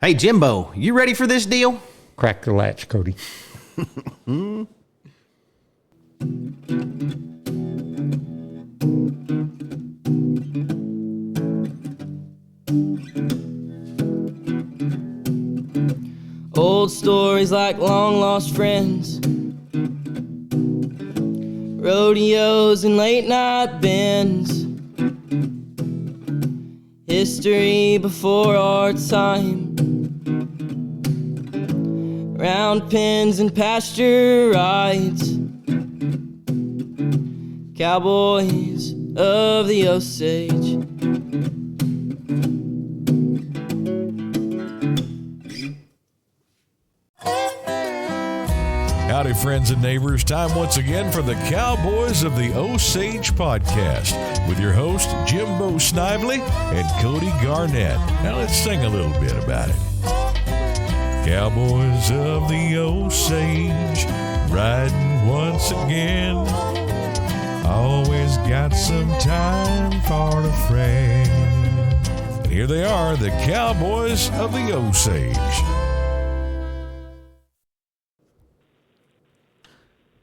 Hey, Jimbo, you ready for this deal? Crack the latch, Cody. Old stories like long lost friends, rodeos and late night bends, history before our time, round pens and pasture rides, cowboys of the Osage. Howdy, friends and neighbors. Time once again for the Cowboys of the Osage podcast with your host, Jimbo Snively and Cody Garnett. Now let's sing a little bit about it. Cowboys of the Osage, riding once again. Always got some time for a friend. And here they are, the Cowboys of the Osage.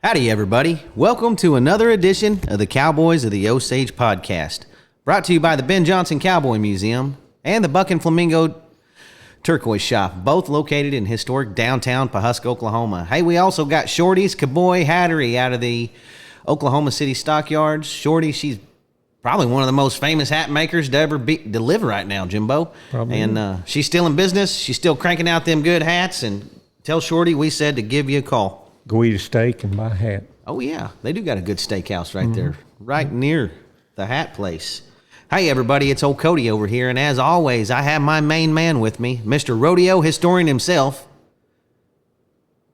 Howdy, everybody. Welcome to another edition of the Cowboys of the Osage podcast, brought to you by the Ben Johnson Cowboy Museum and the Buck and Flamingo Turquoise Shop, both located in historic downtown Pawhuska, Oklahoma. Hey, we also got Shorty's Cowboy Hattery out of the Oklahoma City Stockyards. Shorty, she's probably one of the most famous hat makers to ever deliver right now, Jimbo. Probably. And she's still in business. She's still cranking out them good hats. And tell Shorty we said to give you a call. Go eat a steak and buy a hat. Oh, yeah. They do got a good steakhouse right there, right near the hat place. Hey, everybody, it's old Cody over here. And as always, I have my main man with me, Mr. Rodeo Historian himself.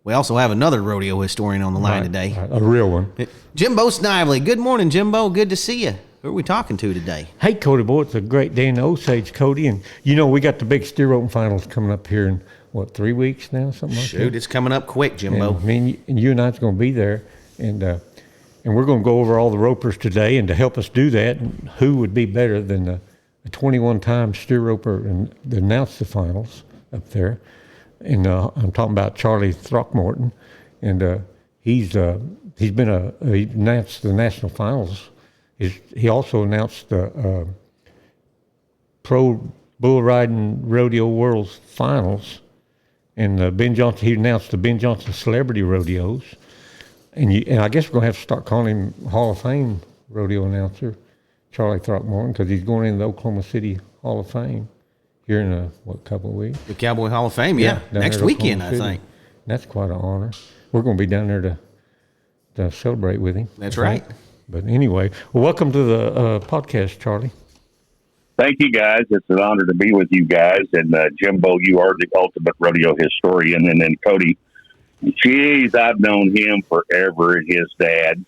We also have another rodeo historian on the line today. A real one. Jimbo Snively. Good morning, Jimbo. Good to see you. Who are we talking to today? Hey, Cody, boy, it's a great day in the Osage, Cody. And, you know, we got the big steer open finals coming up here in, 3 weeks now, something like that? Shoot, it's coming up quick, Jimbo. And you and I is going to be there. And we're going to go over all the ropers today. And to help us do that, who would be better than a 21-time steer roper and announce the finals up there? And I'm talking about Charlie Throckmorton. And he announced the national finals. He also announced the Pro Bull Riding Rodeo World's finals. And Ben Johnson, he announced the Ben Johnson Celebrity Rodeos. And I guess we're going to have to start calling him Hall of Fame rodeo announcer, Charlie Throckmorton, because he's going into the Oklahoma City Hall of Fame here in a couple of weeks. The Cowboy Hall of Fame, yeah. Next weekend, I think. That's quite an honor. We're going to be down there to celebrate with him. That's right. But anyway, well, welcome to the podcast, Charlie. Thank you, guys. It's an honor to be with you guys. And Jimbo, you are the ultimate rodeo historian. And then Cody, geez, I've known him forever, and his dad.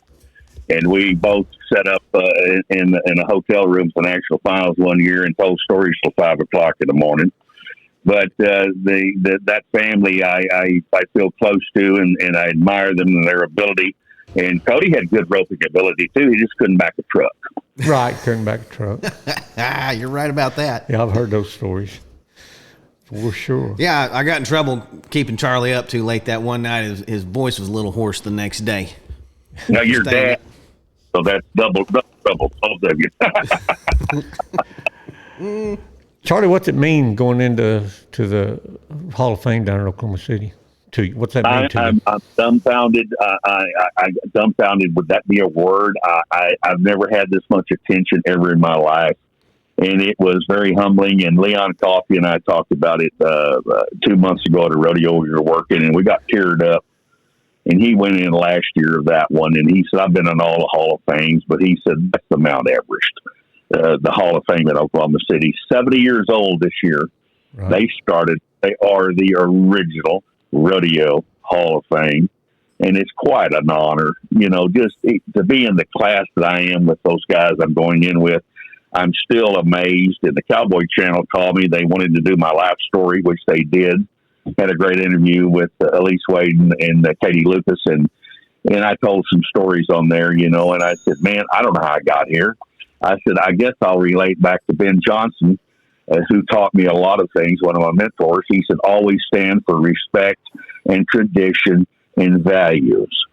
And we both set up in a hotel room for national finals one year and told stories till 5 o'clock in the morning. But that family I feel close to, and I admire them and their ability. And Cody had good roping ability, too. He just couldn't back a truck. Right, couldn't back a truck. You're right about that. Yeah, I've heard those stories. For sure. Yeah, I got in trouble keeping Charlie up too late that one night. His voice was a little hoarse the next day. Now, your dad, so that's double trouble, both of you. Charlie, what's it mean going into the Hall of Fame down in Oklahoma City? To you? What's that mean to you? I'm dumbfounded. I dumbfounded. Would that be a word? I've never had this much attention ever in my life, and it was very humbling. And Leon Coffey and I talked about it 2 months ago at a rodeo we were working, and we got teared up. And he went in last year of that one, and he said, "I've been on all the Hall of Fames," but he said that's the Mount Everest, the Hall of Fame at Oklahoma City. 70 years old this year. Right. They are the original Rodeo Hall of Fame, and it's quite an honor, just to be in the class that I am with those guys I'm going in with. I'm still amazed. And the Cowboy Channel called me. They wanted to do my life story, which they did. Had a great interview with Elise Wade and Katie Lucas, and I told some stories on there, and I said, man, I don't know how I got here. I said, I guess I'll relate back to Ben Johnson. who taught me a lot of things, one of my mentors. He said, always stand for respect and tradition and values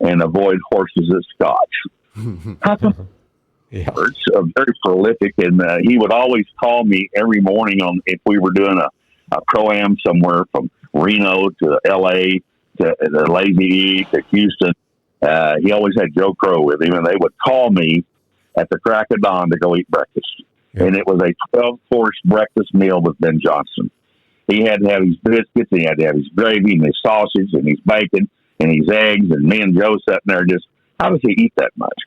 and avoid horses and scotch. How come? Yeah. Very prolific, and he would always call me every morning on if we were doing a pro-am somewhere from Reno to L.A. to Lazy E to Houston. He always had Joe Crow with him, and they would call me at the crack of dawn to go eat breakfast. Yeah. And it was a 12-course breakfast meal with Ben Johnson. He had to have his biscuits, and he had to have his gravy and his sausage and his bacon and his eggs, and me and Joe sitting there just, how does he eat that much?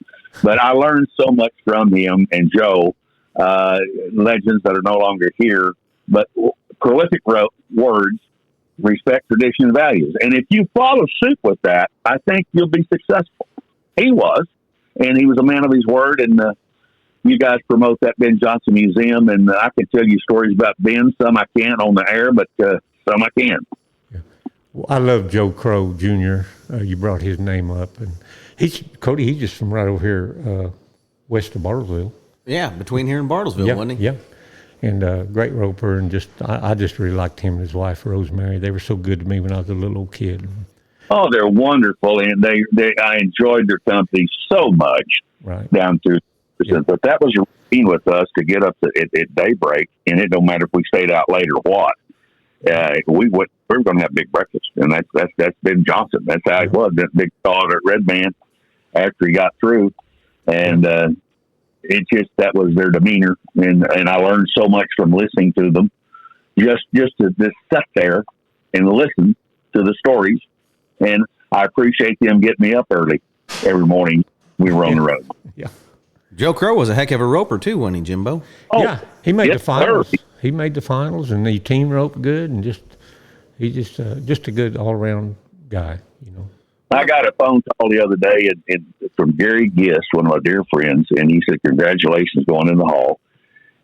But I learned so much from him and Joe, legends that are no longer here, but prolific words, respect, tradition, and values. And if you follow suit with that, I think you'll be successful. He was, and he was a man of his word, and you guys promote that Ben Johnson Museum, and I can tell you stories about Ben. Some I can't on the air, but some I can. Yeah. Well, I love Joe Crow Jr. You brought his name up, and he's just from right over here west of Bartlesville. Yeah, between here and Bartlesville, Yeah, wasn't he? yeah. And great roper, and I just really liked him and his wife Rosemary. They were so good to me when I was a little old kid. Oh, they're wonderful, and I enjoyed their company so much down through. Yeah. But that was a routine with us to get up at daybreak, and it don't matter if we stayed out late or what. We were going to have big breakfast, and that's Ben Johnson. That's how it was. That big tall red man after he got through, and that was their demeanor, and I learned so much from listening to them. Just to sit there and listen to the stories, and I appreciate them getting me up early every morning. We were on the road. Yeah. Joe Crow was a heck of a roper too, wasn't he, Jimbo? Oh, yeah, he made yes, the finals. sir. He made the finals, and he team roped good, and he's just a good all around guy, you know. I got a phone call the other day from Gary Gist, one of my dear friends, and he said, "Congratulations going in the hall."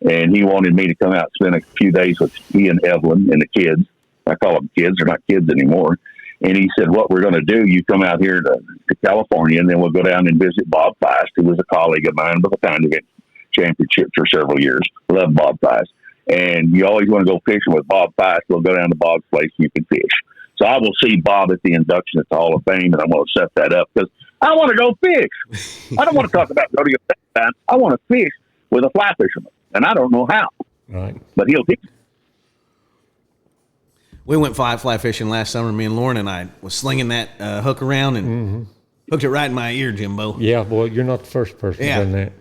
And he wanted me to come out and spend a few days with he and Evelyn and the kids. I call them kids; they're not kids anymore. And he said, "What we're going to do, you come out here to California, and then we'll go down and visit Bob Feist, who was a colleague of mine with the Pound Event Championship for several years. Love Bob Feist. And you always want to go fishing with Bob Feist. We'll go down to Bob's place and you can fish." So I will see Bob at the induction at the Hall of Fame, and I'm going to set that up because I want to go fish. I don't want to talk about rodeo that time. I want to fish with a fly fisherman, and I don't know how. Right. But he'll teach me. We went fly fishing last summer. Me and Lauren and I was slinging that hook around and hooked it right in my ear, Jimbo. Yeah, boy, you're not the first person done that.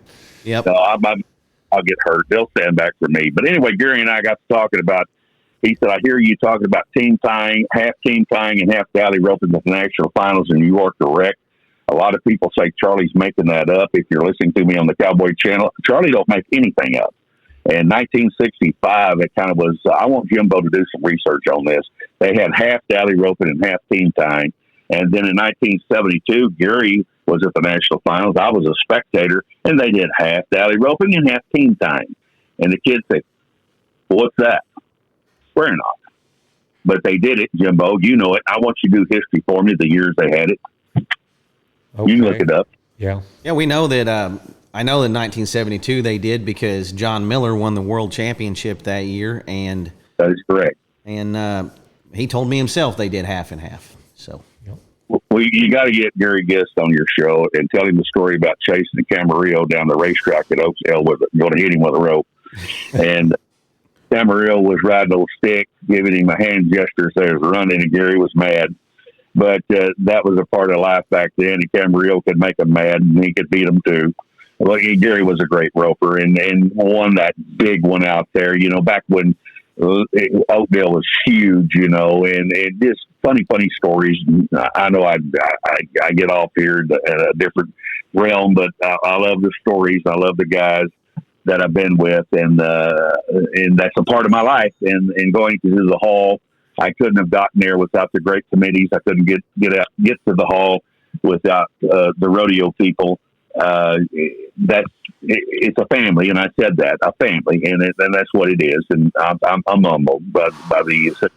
Yep. So I'll get hurt. They'll stand back for me. But anyway, Gary and I got to talking about, he said, "I hear you talking about team tying, half team tying and half galley roping at the national finals in New York, correct? A lot of people say Charlie's making that up. If you're listening to me on the Cowboy Channel, Charlie don't make anything up." In 1965, it kind of was, I want Jimbo to do some research on this. They had half galley roping and half team tying. And then in 1972, Gary was at the national finals. I was a spectator, and they did half galley roping and half team tying. And the kids said, "What's that?" We're not. But they did it, Jimbo. You know it. I want you to do history for me, the years they had it. Okay. You can look it up. Yeah. Yeah, we know that. I know in 1972 they did because John Miller won the world championship that year, and That is correct. And he told me himself they did half and half. So. Well, you got to get Gary Gist on your show and tell him the story about chasing the Camarillo down the racetrack at Oakdale going to hit him with a rope. And Camarillo was riding a stick, giving him a hand gesture, so he was running, and Gary was mad. But that was a part of life back then. And Camarillo could make him mad, and he could beat him too. Well, Gary was a great roper and won that big one out there, you know, back when Oakdale was huge, you know, and just funny stories. I know I get off here at a different realm, but I love the stories. I love the guys that I've been with, and that's a part of my life. And going to the hall, I couldn't have gotten there without the great committees. I couldn't get to the hall without the rodeo people. It's a family, and I said that, a family, and that's what it is. And I'm humbled by the.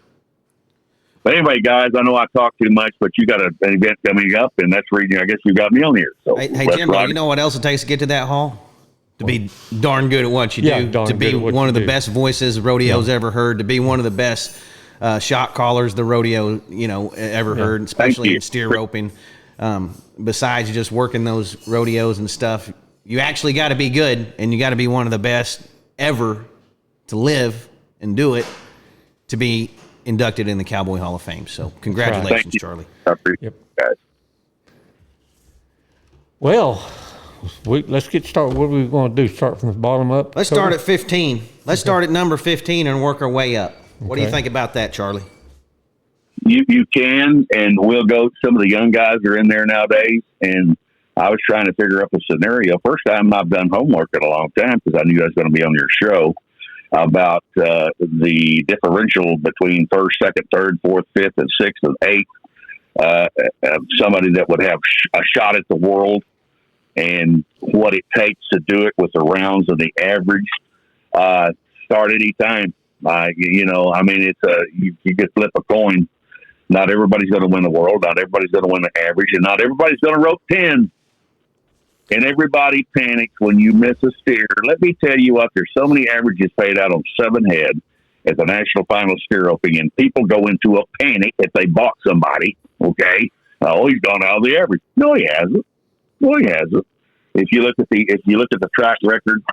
But anyway, guys, I know I talk too much, but you got an event coming up, and that's the reason I guess you got me on here. So hey Jimbo, you know what else it takes to get to that hall? To be darn good at what you do, to be one of the best voices the rodeo's ever heard, to be one of the best shot callers the rodeo ever heard, especially in steer roping. Besides just working those rodeos and stuff, you actually got to be good, and you got to be one of the best ever to live and do it to be inducted in the Cowboy Hall of Fame. So congratulations, Charlie. I appreciate it, guys. Well, let's get started. What are we going to do? Start from the bottom up? Let's start at 15. Let's start at number 15 and work our way up. What do you think about that, Charlie? You can, and we'll go. Some of the young guys are in there nowadays, and I was trying to figure up a scenario. First time I've done homework in a long time because I knew I was going to be on your show about the differential between first, second, third, fourth, fifth, and sixth, and eighth. Somebody that would have a shot at the world and what it takes to do it with the rounds of the average. Start any time. You could flip a coin. Not everybody's going to win the world. Not everybody's going to win the average, and not everybody's going to rope 10. And everybody panics when you miss a steer. Let me tell you what, there's so many averages paid out on 7 head at the National Final Steer Roping, and people go into a panic if they bought somebody, okay? Oh, he's gone out of the average. No, he hasn't. No, he hasn't. If you look at the track record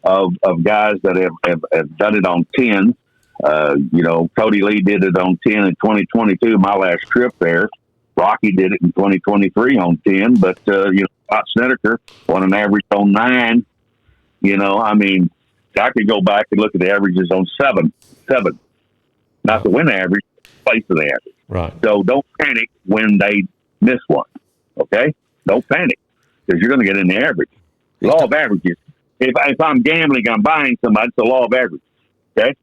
of guys that have done it on 10, Cody Lee did it on 10 in 2022, my last trip there. Rocky did it in 2023 on 10, but, Scott Snedeker won an average on 9. I could go back and look at the averages on 7. Not to win the average, place of the average. Right. So don't panic when they miss one, okay? Don't panic because you're going to get in the average. Law of averages. If I'm gambling, I'm buying somebody, it's the law of averages, okay?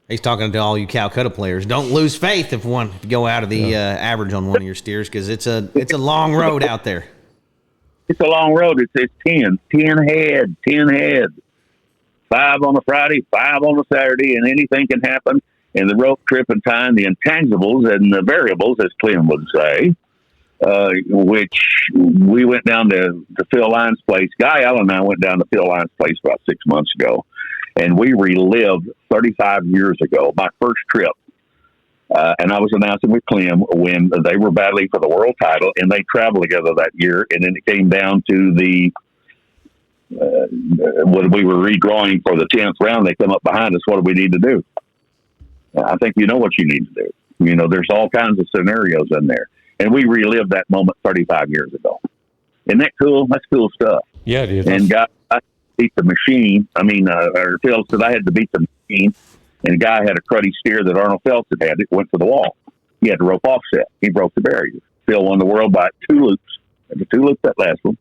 He's talking to all you Calcutta players. Don't lose faith if you go out of the average on one of your steers because it's a long road out there. It's a long road. It's 10 head. 5 on a Friday, 5 on a Saturday, and anything can happen. And the rope, trip, and time, the intangibles and the variables, as Clem would say, which we went down to Phil Lyons' place. Guy Allen and I went down to Phil Lyons' place about 6 months ago. And we relived 35 years ago, my first trip. And I was announcing with Clem when they were battling for the world title, and they traveled together that year. And then it came down to when we were redrawing for the 10th round, they come up behind us. What do we need to do? I think you know what you need to do. There's all kinds of scenarios in there. And we relived that moment 35 years ago. Isn't that cool? That's cool stuff. Yeah, it is. And I beat the machine. Or Phil said I had to beat the machine. And the guy had a cruddy steer that Arnold Phelps had. It went to the wall. He had to rope offset. He broke the barrier. Phil won the world by 2 loops. And the 2 loops that last one.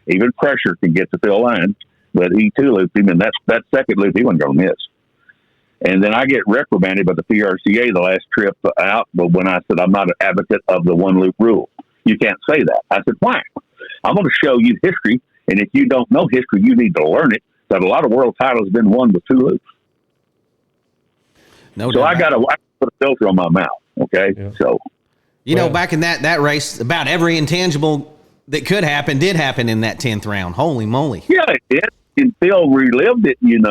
Even pressure can get to Phil Lyons, but he 2 looped him, and that second loop he wasn't going to miss. And then I get reprimanded by the PRCA the last trip out, but when I said I'm not an advocate of the 1 loop rule. You can't say that. I said, why? I'm going to show you history, and if you don't know history, you need to learn it. That a lot of world titles have been won with 2 loops. No, so I got to put a filter on my mouth. Okay, yeah. So back in that race, about every intangible that could happen did happen in that 10th round. Holy moly! Yeah, it did. And Phil relived it, and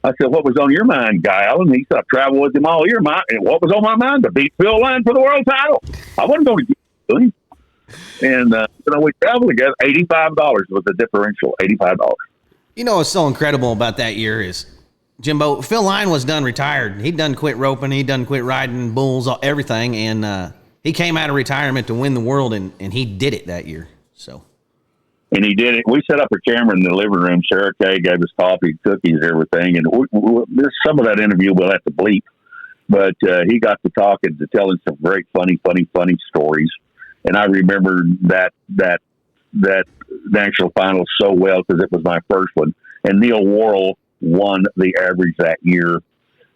I said, "What was on your mind, Guy Allen?" He said, "I traveled with him all year. And what was on my mind? To beat Phil Lyons for the world title. I wasn't going to get him." And we traveled together. $85 was the differential. $85. What's so incredible about that year is, Jimbo, Phil Lyons was done retired. He'd done quit roping. He'd done quit riding bulls, everything. And he came out of retirement to win the world, and he did it that year. So, and he did it. We set up a camera in the living room. Sarah Kay gave us coffee, cookies, everything. And there's some of that interview we'll have to bleep. But he got to talking, to telling some great funny stories. And I remember that national final so well because it was my first one. And Neil Worrell won the average that year,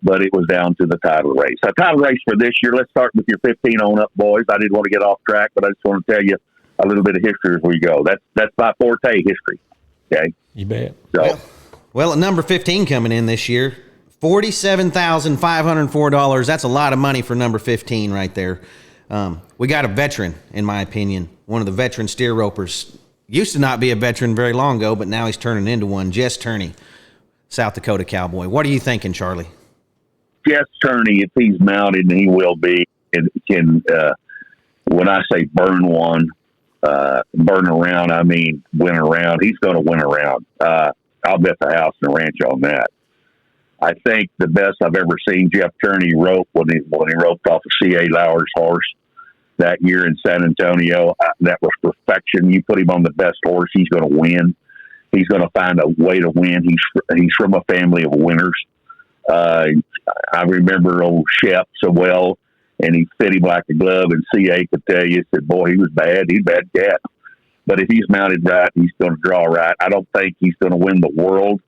but it was down to the title race. The title race for this year, let's start with your 15 on up, boys. I didn't want to get off track, but I just want to tell you a little bit of history as we go. That's my forte, history. Okay? You bet. So, well, at number 15 coming in this year, $47,504. That's a lot of money for number 15 right there. We got a veteran, in my opinion, one of the veteran steer ropers used to not be a veteran very long ago, but now he's turning into one. Jess Turney, South Dakota Cowboy. What are you thinking, Charlie? Jess Turney, if he's mounted, and he will be, can when I say burn one, burn around, I mean win around. He's going to win around. I'll bet the house and the ranch on that. I think the best I've ever seen Jeff Turney rope when he roped off of C.A. Lauer's horse that year in San Antonio. That was perfection. You put him on the best horse, he's going to win. He's going to find a way to win. He's from a family of winners. I remember old Shep so well, and he fit him like a glove, and C.A. could tell you, said, boy, he was bad. He's a bad cat. But if he's mounted right, he's going to draw right. I don't think he's going to win the world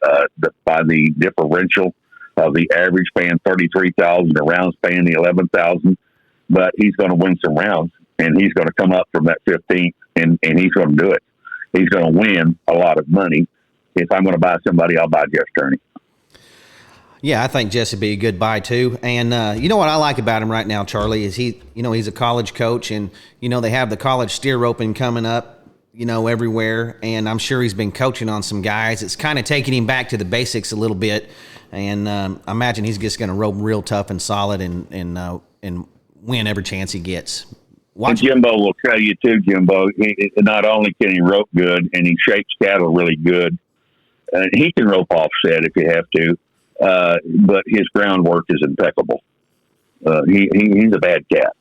by the differential of the average paying $33,000, the rounds paying the $11,000. But he's going to win some rounds, and he's going to come up from that 15th, and he's going to do it. He's going to win a lot of money. If I'm going to buy somebody, I'll buy Jeff Turney. Yeah, I think Jess would be a good buy too. And you know what I like about him right now, Charlie, is he's a college coach, and they have the college steer roping coming up, everywhere. And I'm sure he's been coaching on some guys. It's kind of taking him back to the basics a little bit. And I imagine he's just going to rope real tough and solid and win every chance he gets. And Jimbo will tell you too, Jimbo, not only can he rope good, and he shapes cattle really good, and he can rope offset if you have to. But his groundwork is impeccable. He's a bad cat.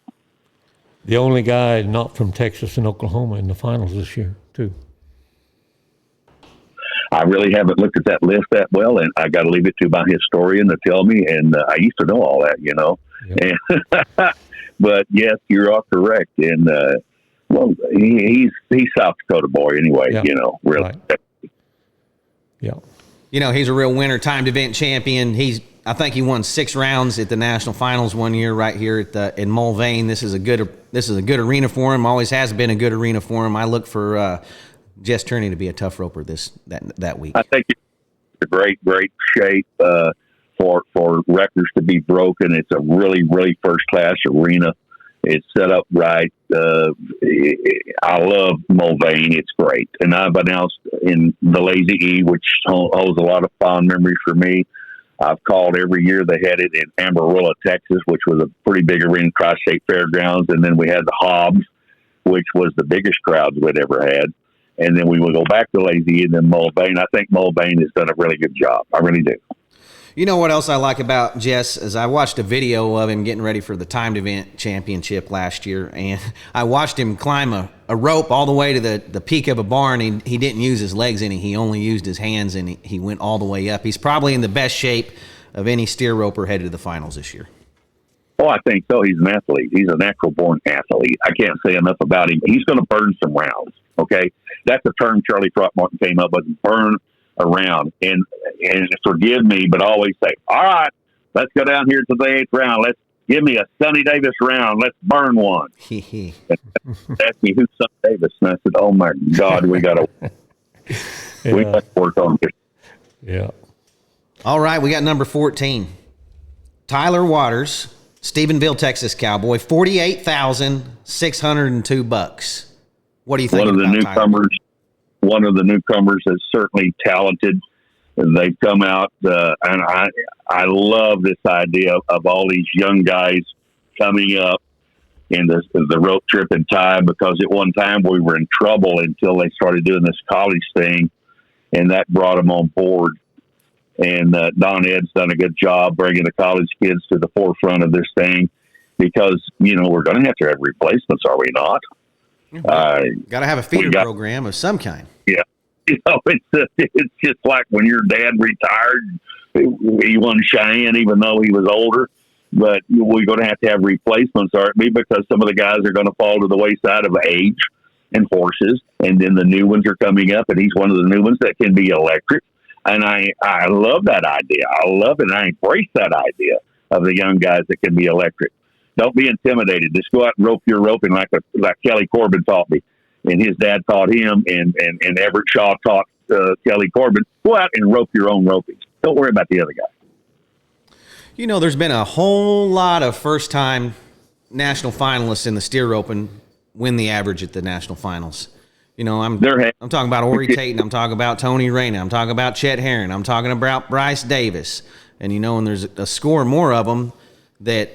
The only guy not from Texas and Oklahoma in the finals this year, too. I really haven't looked at that list that well, and I got to leave it to my historian to tell me. And I used to know all that, Yep. And but yes, you're all correct. And well, he's South Dakota boy anyway. Yep. Really. Right. Yeah. He's a real winner, timed event champion. I think he won 6 rounds at the national finals one year right here in Mulvane. This is a good arena for him. Always has been a good arena for him. I look for Jess Turney to be a tough roper that week. I think it's a great shape for records to be broken. It's a really, really first class arena. It's set up right. I love Mulvane. It's great. And I've announced in the Lazy E, which holds a lot of fond memories for me. I've called every year they had it in Amarillo, Texas, which was a pretty big arena, Tri-State Fairgrounds. And then we had the Hobbs, which was the biggest crowds we'd ever had. And then we would go back to Lazy E and then Mulvane. I think Mulvane has done a really good job. I really do. You know what else I like about Jess is I watched a video of him getting ready for the timed event championship last year, and I watched him climb a rope all the way to the peak of a barn. He didn't use his legs any. He only used his hands, and he went all the way up. He's probably in the best shape of any steer roper headed to the finals this year. Oh, I think so. He's an athlete. He's a natural-born athlete. I can't say enough about him. He's going to burn some rounds, okay? That's a term Charlie Throckmorton came up with, burn around. And forgive me, but always say, all right, let's go down here to the 8th round. Let's give me a Sonny Davis round. Let's burn one. Asked me who's Sonny Davis, and I said, oh my God, we got to work on this. Yeah. All right, we got number 14. Tyler Waters, Stephenville, Texas Cowboy, $48,602. What do you think? One of the newcomers is certainly talented, and they've come out. And I love this idea of all these young guys coming up in the rope tripping time, because at one time we were in trouble until they started doing this college thing, and that brought them on board. And Don Ed's done a good job bringing the college kids to the forefront of this thing, because we're going to have replacements, are we not? Got to have a feeder program of some kind. Yeah. It's just like when your dad retired, he wasn't Cheyenne, even though he was older. But we're going to have replacements, aren't we? Because some of the guys are going to fall to the wayside of age and horses. And then the new ones are coming up, and he's one of the new ones that can be electric. And I love that idea. I love it. And I embrace that idea of the young guys that can be electric. Don't be intimidated. Just go out and rope your roping like Kelly Corbin taught me, and his dad taught him, and Everett Shaw taught Kelly Corbin. Go out and rope your own roping. Don't worry about the other guy. There's been a whole lot of first-time national finalists in the steer roping win the average at the national finals. You know, I'm They're talking about Ori Tate, I'm talking about Tony Reyna, I'm talking about Chet Herron, I'm talking about Bryce Davis, and you know, and there's a score more of them that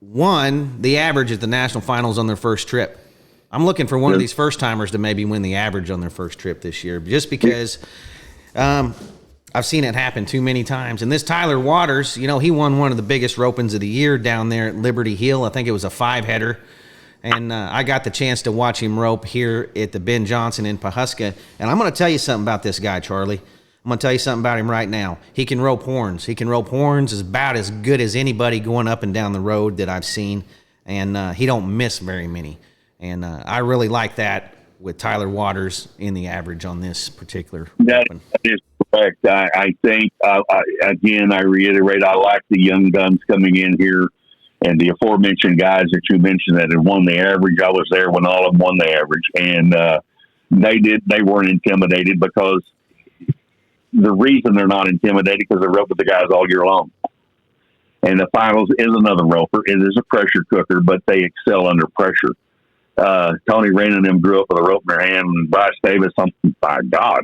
won the average at the national finals on their first trip. I'm looking for one of these first timers to maybe win the average on their first trip this year, just because I've seen it happen too many times. And this Tyler Waters, you know, he won one of the biggest ropings of the year down there at Liberty Hill. I think it was a 5-header. And I got the chance to watch him rope here at the Ben Johnson in Pawhuska. And I'm going to tell you something about this guy, Charlie. I'm going to tell you something about him right now. He can rope horns. He can rope horns is about as good as anybody going up and down the road that I've seen. And he don't miss very many. And I really like that with Tyler Waters in the average on this particular open. That is correct. I think, again, I reiterate, I like the young guns coming in here. And the aforementioned guys that you mentioned that had won the average, I was there when all of them won the average. And they weren't intimidated, because the reason they're not intimidated because they rope with the guys all year long. And the finals is another roper. It is a pressure cooker, but they excel under pressure. Tony Reyna and them grew up with a rope in their hand. And Bryce Davis, by God,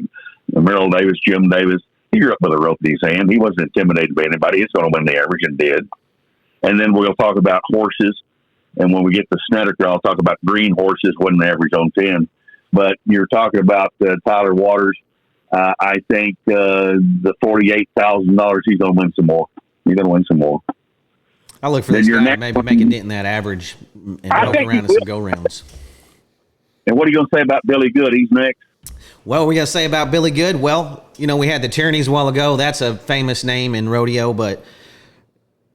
Merrill Davis, Jim Davis, he grew up with a rope in his hand. He wasn't intimidated by anybody. He's going to win the average, and did. And then we'll talk about horses. And when we get to Snedeker, I'll talk about green horses winning the average on 10. But you're talking about Tyler Waters. I think the $48,000, he's going to win some more. He's going to win some more. I look for this guy to maybe make a dent in that average and rope around in some go-rounds. And what are you going to say about Billy Good? He's next. Well, we got to say about Billy Good. Well, you know, we had the Tyrannies a while ago. That's a famous name in rodeo, but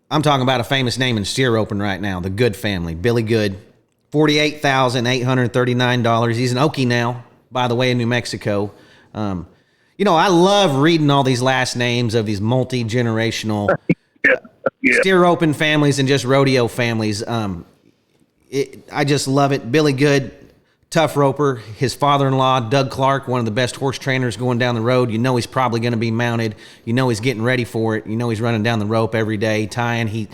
I'm talking about a famous name in steer roping right now, the Good family. Billy Good, $48,839. He's an Okie now, by the way, in New Mexico. You know, I love reading all these last names of these multi-generational steer roping families and just rodeo families. I just love it. Billy Good, tough roper. His father-in-law, Doug Clark, one of the best horse trainers going down the road. You know he's probably going to be mounted. You know he's getting ready for it. You know he's running down the rope every day, tying.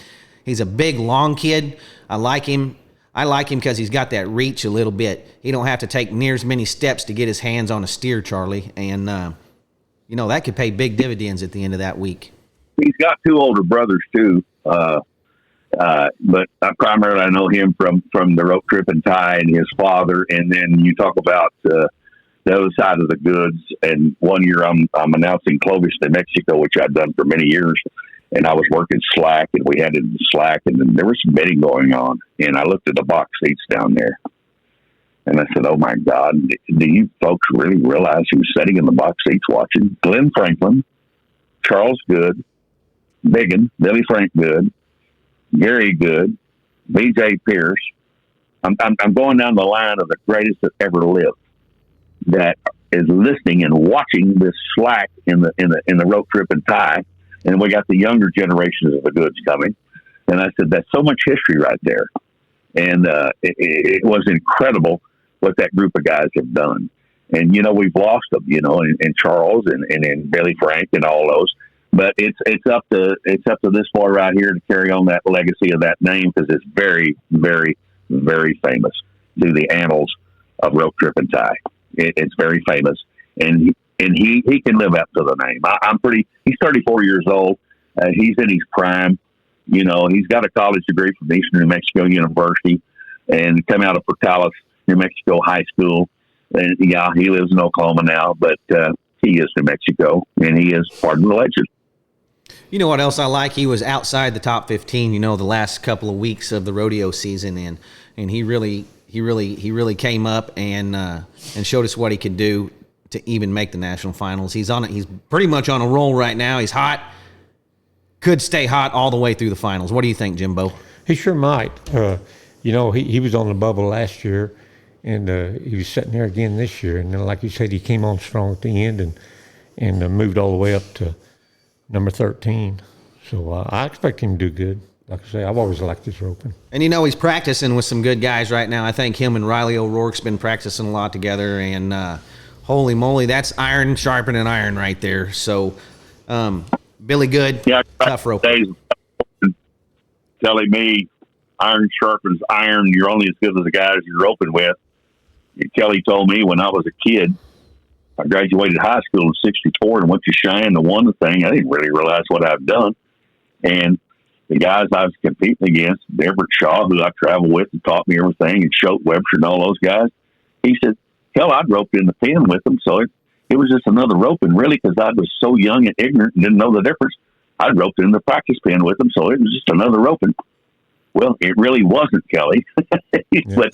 He's a big, long kid. I like him. I like him because he's got that reach a little bit. He don't have to take near as many steps to get his hands on a steer, Charlie. And, you know, that could pay big dividends at the end of that week. He's got 2 older brothers, too. But primarily I know him from the rope trip and tie and his father. And then you talk about the other side of the goods. And one year I'm announcing Clovis, New Mexico, which I'd done for many years. And I was working slack, and we had it in slack, and then there was some betting going on. And I looked at the box seats down there, and I said, "Oh my God, do you folks really realize who's sitting in the box seats watching?" Glenn Franklin, Charles Good, Biggin, Billy Frank Good, Gary Good, B.J. Pierce. I'm going down the line of the greatest that ever lived that is listening and watching this slack in the rope trip and tie. And we got the younger generations of the goods coming. And I said, that's so much history right there. And it was incredible what that group of guys have done. And, you know, we've lost them, you know, in Charles and Billy Frank and all those. But it's up to this boy right here to carry on that legacy of that name, because it's very, very, very famous through the annals of rope trip and tie. It's very famous. And he can live up to the name. He's 34 years old. He's in his prime. You know, he's got a college degree from Eastern New Mexico University and come out of Portales, New Mexico High School. And yeah, he lives in Oklahoma now, but he is New Mexico, and he is part of the legend. You know what else I like? He was outside the top 15, you know, the last couple of weeks of the rodeo season, and he really came up and showed us what he could do to even make the national finals. He's pretty much on a roll right now. He's hot. Could stay hot all the way through the finals. What do you think, Jimbo? He sure might. You know, he was on the bubble last year, and he was sitting there again this year. And then, like you said, he came on strong at the end and moved all the way up to number 13. So I expect him to do good. Like I say, I've always liked this roping. And, you know, he's practicing with some good guys right now. I think him and Riley O'Rourke's been practicing a lot together, and holy moly, that's iron sharpening iron right there. So, Billy Good, tough rope. Telling me iron sharpens iron. You're only as good as the guys you're roping with. Kelly told me when I was a kid, I graduated high school in '64 and went to Cheyenne and won the thing. I didn't really realize what I've done. And the guys I was competing against, Everett Shaw, who I traveled with and taught me everything, and Schote Webster and all those guys, he said, hell, I'd roped in the pen with them. So it was just another roping, really, because I was so young and ignorant and didn't know the difference. I'd roped in the practice pen with them, so it was just another roping. Well, it really wasn't, Kelly. But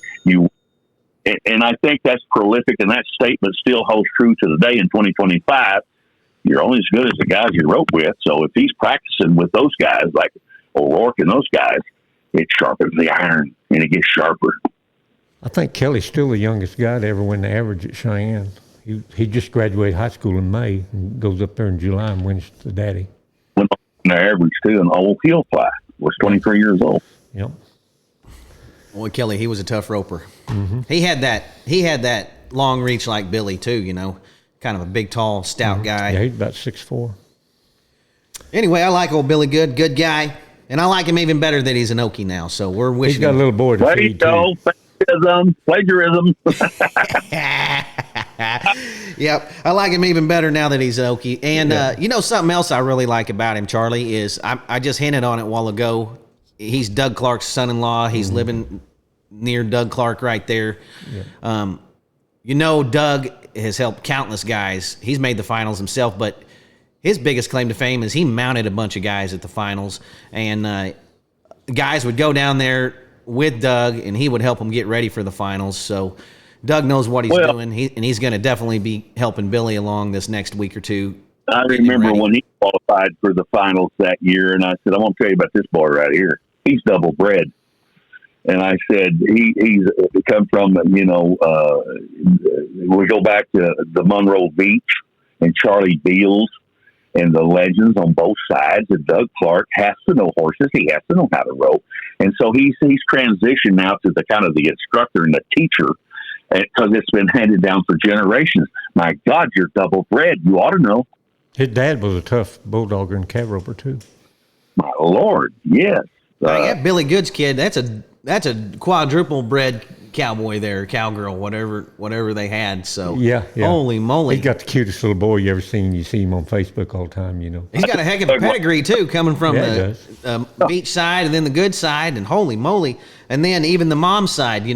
and I think that's prolific, and that statement still holds true to the day in 2025. You're only as good as the guys you rope with. So if he's practicing with those guys, like O'Rourke and those guys, it sharpens the iron, and it gets sharper. I think Kelly's still the youngest guy to ever win the average at Cheyenne. He just graduated high school in May and goes up there in July and wins the Daddy. Went on the average, too, and old heel fly. Was 23 years old. Yep. Boy, Kelly, he was a tough roper. Mm-hmm. He had that long reach like Billy too. Kind of a big, tall, stout guy. Yeah, he's about 6'4". Anyway, I like old Billy Good guy, and I like him even better that he's an Okie now. So we're wishing. He's got a little boy to feed too. Plagiarism. Yep, I like him even better now that he's an Okie. And something else I really like about him, Charlie, is I just hinted on it a while ago. He's Doug Clark's son-in-law. He's living near Doug Clark right there. Yeah. Doug has helped countless guys. He's made the finals himself, but his biggest claim to fame is he mounted a bunch of guys at the finals, and guys would go down there with Doug, and he would help them get ready for the finals. So Doug knows what he's doing, and he's going to definitely be helping Billy along this next week or two. I remember when he qualified for the finals that year, and I said, I want to tell you about this boy right here. He's double bred. And I said, he's come from, we go back to the Monroe Beach and Charlie Beals and the legends on both sides. And Doug Clark has to know horses. He has to know how to rope. And so he's transitioned now to the kind of the instructor and the teacher, because it's been handed down for generations. My God, you're double bred. You ought to know. His dad was a tough bulldogger and cat roper too. My Lord, yes. Billy Good's kid. That's a quadruple bred cowboy there, cowgirl, whatever they had. So yeah. Holy moly, he's got the cutest little boy you ever seen. You see him on Facebook all the time. He's got a heck of a pedigree too, coming from the beach side and then the good side, and holy moly, and then even the mom side. They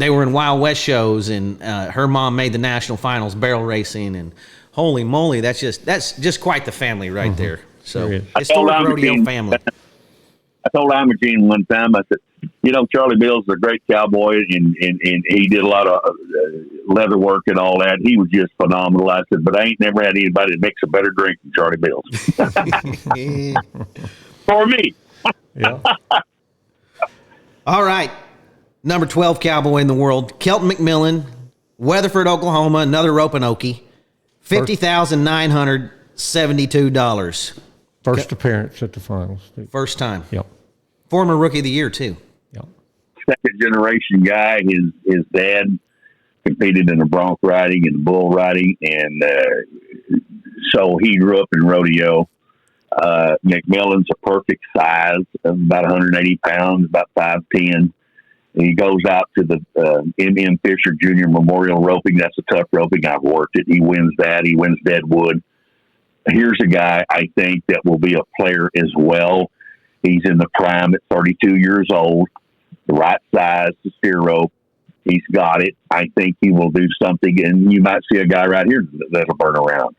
were in Wild West shows, and her mom made the national finals barrel racing, and holy moly, that's just quite the family right there. So historic rodeo family. I told Imogene one time, I said, Charlie Bill's a great cowboy, and he did a lot of leather work and all that. He was just phenomenal. I said, but I ain't never had anybody that makes a better drink than Charlie Bill's. For me. Yeah. All right. Number 12 cowboy in the world, Kelton McMillan, Weatherford, Oklahoma, another roping Okie, $50,972. First appearance at the finals. First time. Yep. Former Rookie of the Year, too. Yep. Second generation guy. His dad competed in the bronc riding and the bull riding, and so he grew up in rodeo. McMillan's a perfect size, about 180 pounds, about 5'10". He goes out to the M.M. Fisher Jr. Memorial Roping. That's a tough roping. I've worked it. He wins that. He wins Deadwood. Here's a guy I think that will be a player as well. He's in the prime at 32 years old, the right size to steer rope. He's got it. I think he will do something, and you might see a guy right here that'll burn around.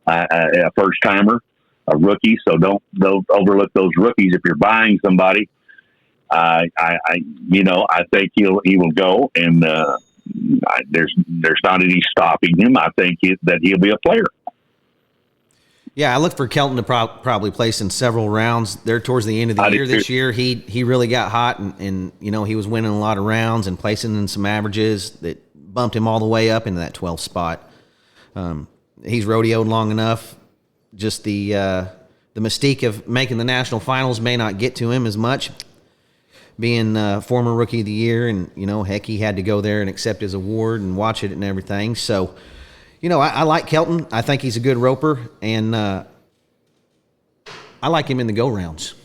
A first timer, a rookie. So don't overlook those rookies if you're buying somebody. I think he will go, and there's not any stopping him. I think that he'll be a player. Yeah, I look for Kelton to probably place in several rounds there towards the end of the year. This year, he really got hot, and he was winning a lot of rounds and placing in some averages that bumped him all the way up into that 12th spot. He's rodeoed long enough. Just the mystique of making the national finals may not get to him as much. Being former Rookie of the Year, and heck, he had to go there and accept his award and watch it and everything. So. I like Kelton. I think he's a good roper, and I like him in the go rounds.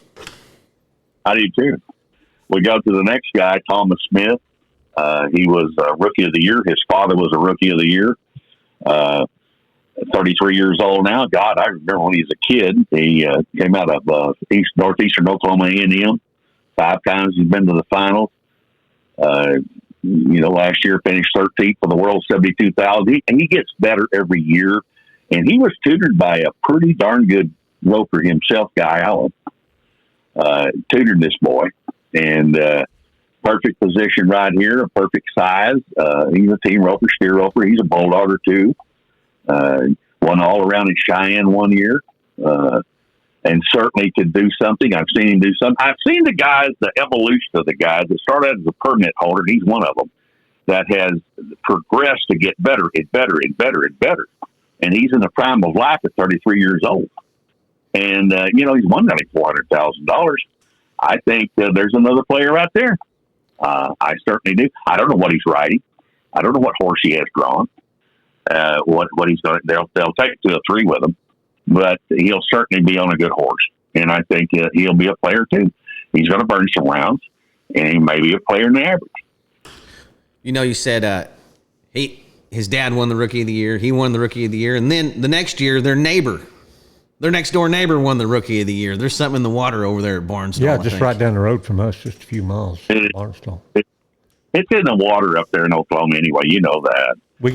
I do too. We go to the next guy, Thomas Smith. He was a Rookie of the Year. His father was a Rookie of the Year. 33 years old now. God, I remember when he was a kid. He came out of northeastern Oklahoma A&M. 5 times he's been to the finals. Last year finished 13th for the World 72,000. He gets better every year. And he was tutored by a pretty darn good roper himself, Guy Allen. Tutored this boy. And perfect position right here, a perfect size. He's a team roper, steer roper. He's a bulldogger too. Won all around in Cheyenne one year. And certainly could do something. I've seen him do something. I've seen the evolution of the guys that started as a permit holder. He's one of them that has progressed to get better and better and better and better. And he's in the prime of life at 33 years old. And, he's won nearly $400,000. I think there's another player out there. I certainly do. I don't know what he's riding. I don't know what horse he has drawn. What he's going to, they'll take 2 or 3 with him, but he'll certainly be on a good horse. And I think he'll be a player too. He's going to burn some rounds, and he may be a player in the average. You said his dad won the Rookie of the Year. He won the Rookie of the Year. And then the next year, their next door neighbor won the Rookie of the Year. There's something in the water over there at Barnstable. Yeah, just right down the road from us, just a few miles. Barnstable. It's in the water up there in Oklahoma anyway. You know that. We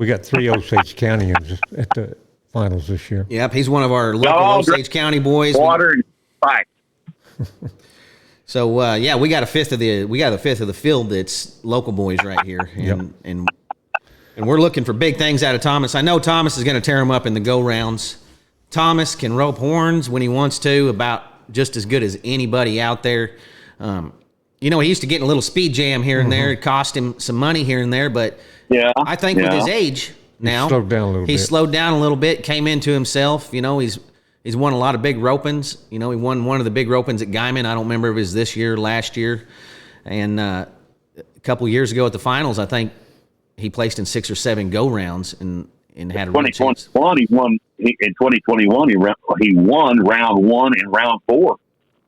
got 3 Osage Countyans at the finals this year. Yep, he's one of our local Osage County boys. Water and fight. So we got a fifth of the field that's local boys right here, and we're looking for big things out of Thomas. I know Thomas is going to tear him up in the go rounds. Thomas can rope horns when he wants to, about just as good as anybody out there. He used to get in a little speed jam here and there. It cost him some money here and there, but I think with his age now, he's slowed down a little bit, came into himself. He's won a lot of big ropings. He won one of the big ropings at Guyman. I don't remember if it was this year or last year. And a couple years ago at the finals, I think he placed in 6 or 7 go rounds and had a real chance. He won in 2021. He won round 1 and round 4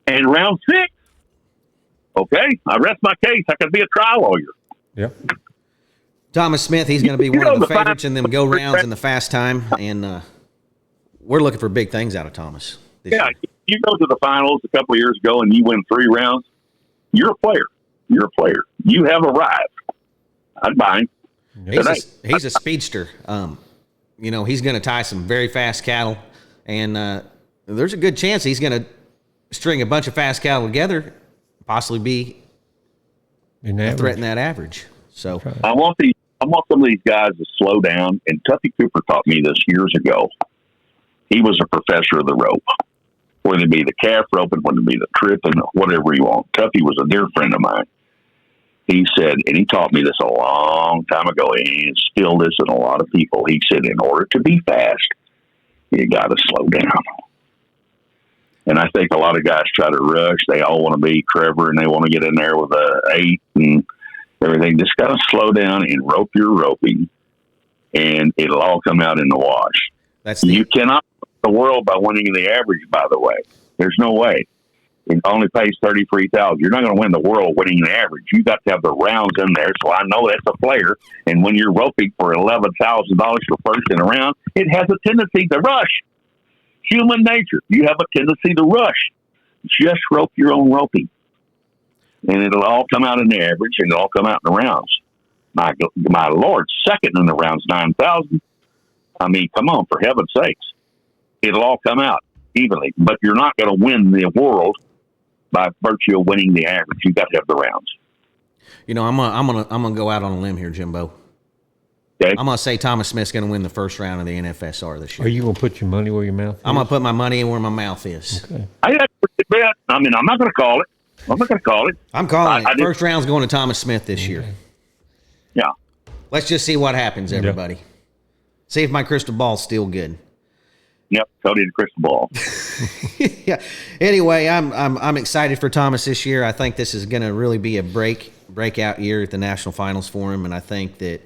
and round 6. Okay, I rest my case. I could be a trial lawyer. Yeah. Thomas Smith, he's going to be one of the favorites in them go rounds in the fast time, and we're looking for big things out of Thomas. You go to the finals a couple of years ago and you win 3 rounds. You're a player. You have arrived. I'd buy him. He's a speedster. He's going to tie some very fast cattle, and there's a good chance he's going to string a bunch of fast cattle together, possibly be threaten that average. So I want some of these guys to slow down. And Tuffy Cooper taught me this years ago. He was a professor of the rope, whether it be the calf roping, whether it be the tripping, whatever you want. Tuffy was a dear friend of mine. He said, and he taught me this a long time ago, and he instilled this in a lot of people. He said, in order to be fast, you got to slow down. And I think a lot of guys try to rush. They all want to be Trevor, and they want to get in there with a 8 and everything. Just got to slow down and rope your roping, and it'll all come out in the wash. You cannot win the world by winning the average, by the way. There's no way. It only pays $33,000. You're not going to win the world winning the average. You got to have the rounds in there. So I know that's a player. And when you're roping for $11,000 for first in a round, it has a tendency to rush. Human nature. You have a tendency to rush. Just rope your own roping, and it'll all come out in the average, and it'll all come out in the rounds. My Lord, second in the rounds, 9,000. I mean, come on, for heaven's sakes. It'll all come out evenly, but you're not going to win the world by virtue of winning the average. You got to have the rounds. I'm gonna go out on a limb here, Jimbo. Okay. I'm gonna say Thomas Smith's gonna win the first round of the NFSR this year. Are you gonna put your money where your mouth is? I'm gonna put my money where my mouth is. Okay. I'm not going to call it. I'm calling it. First round's going to Thomas Smith this year. Yeah. Let's just see what happens, everybody. Yep. See if my crystal ball's still good. Yep, so did the crystal ball. Yeah. Anyway, I'm excited for Thomas this year. I think this is going to really be a breakout year at the national finals for him, and I think that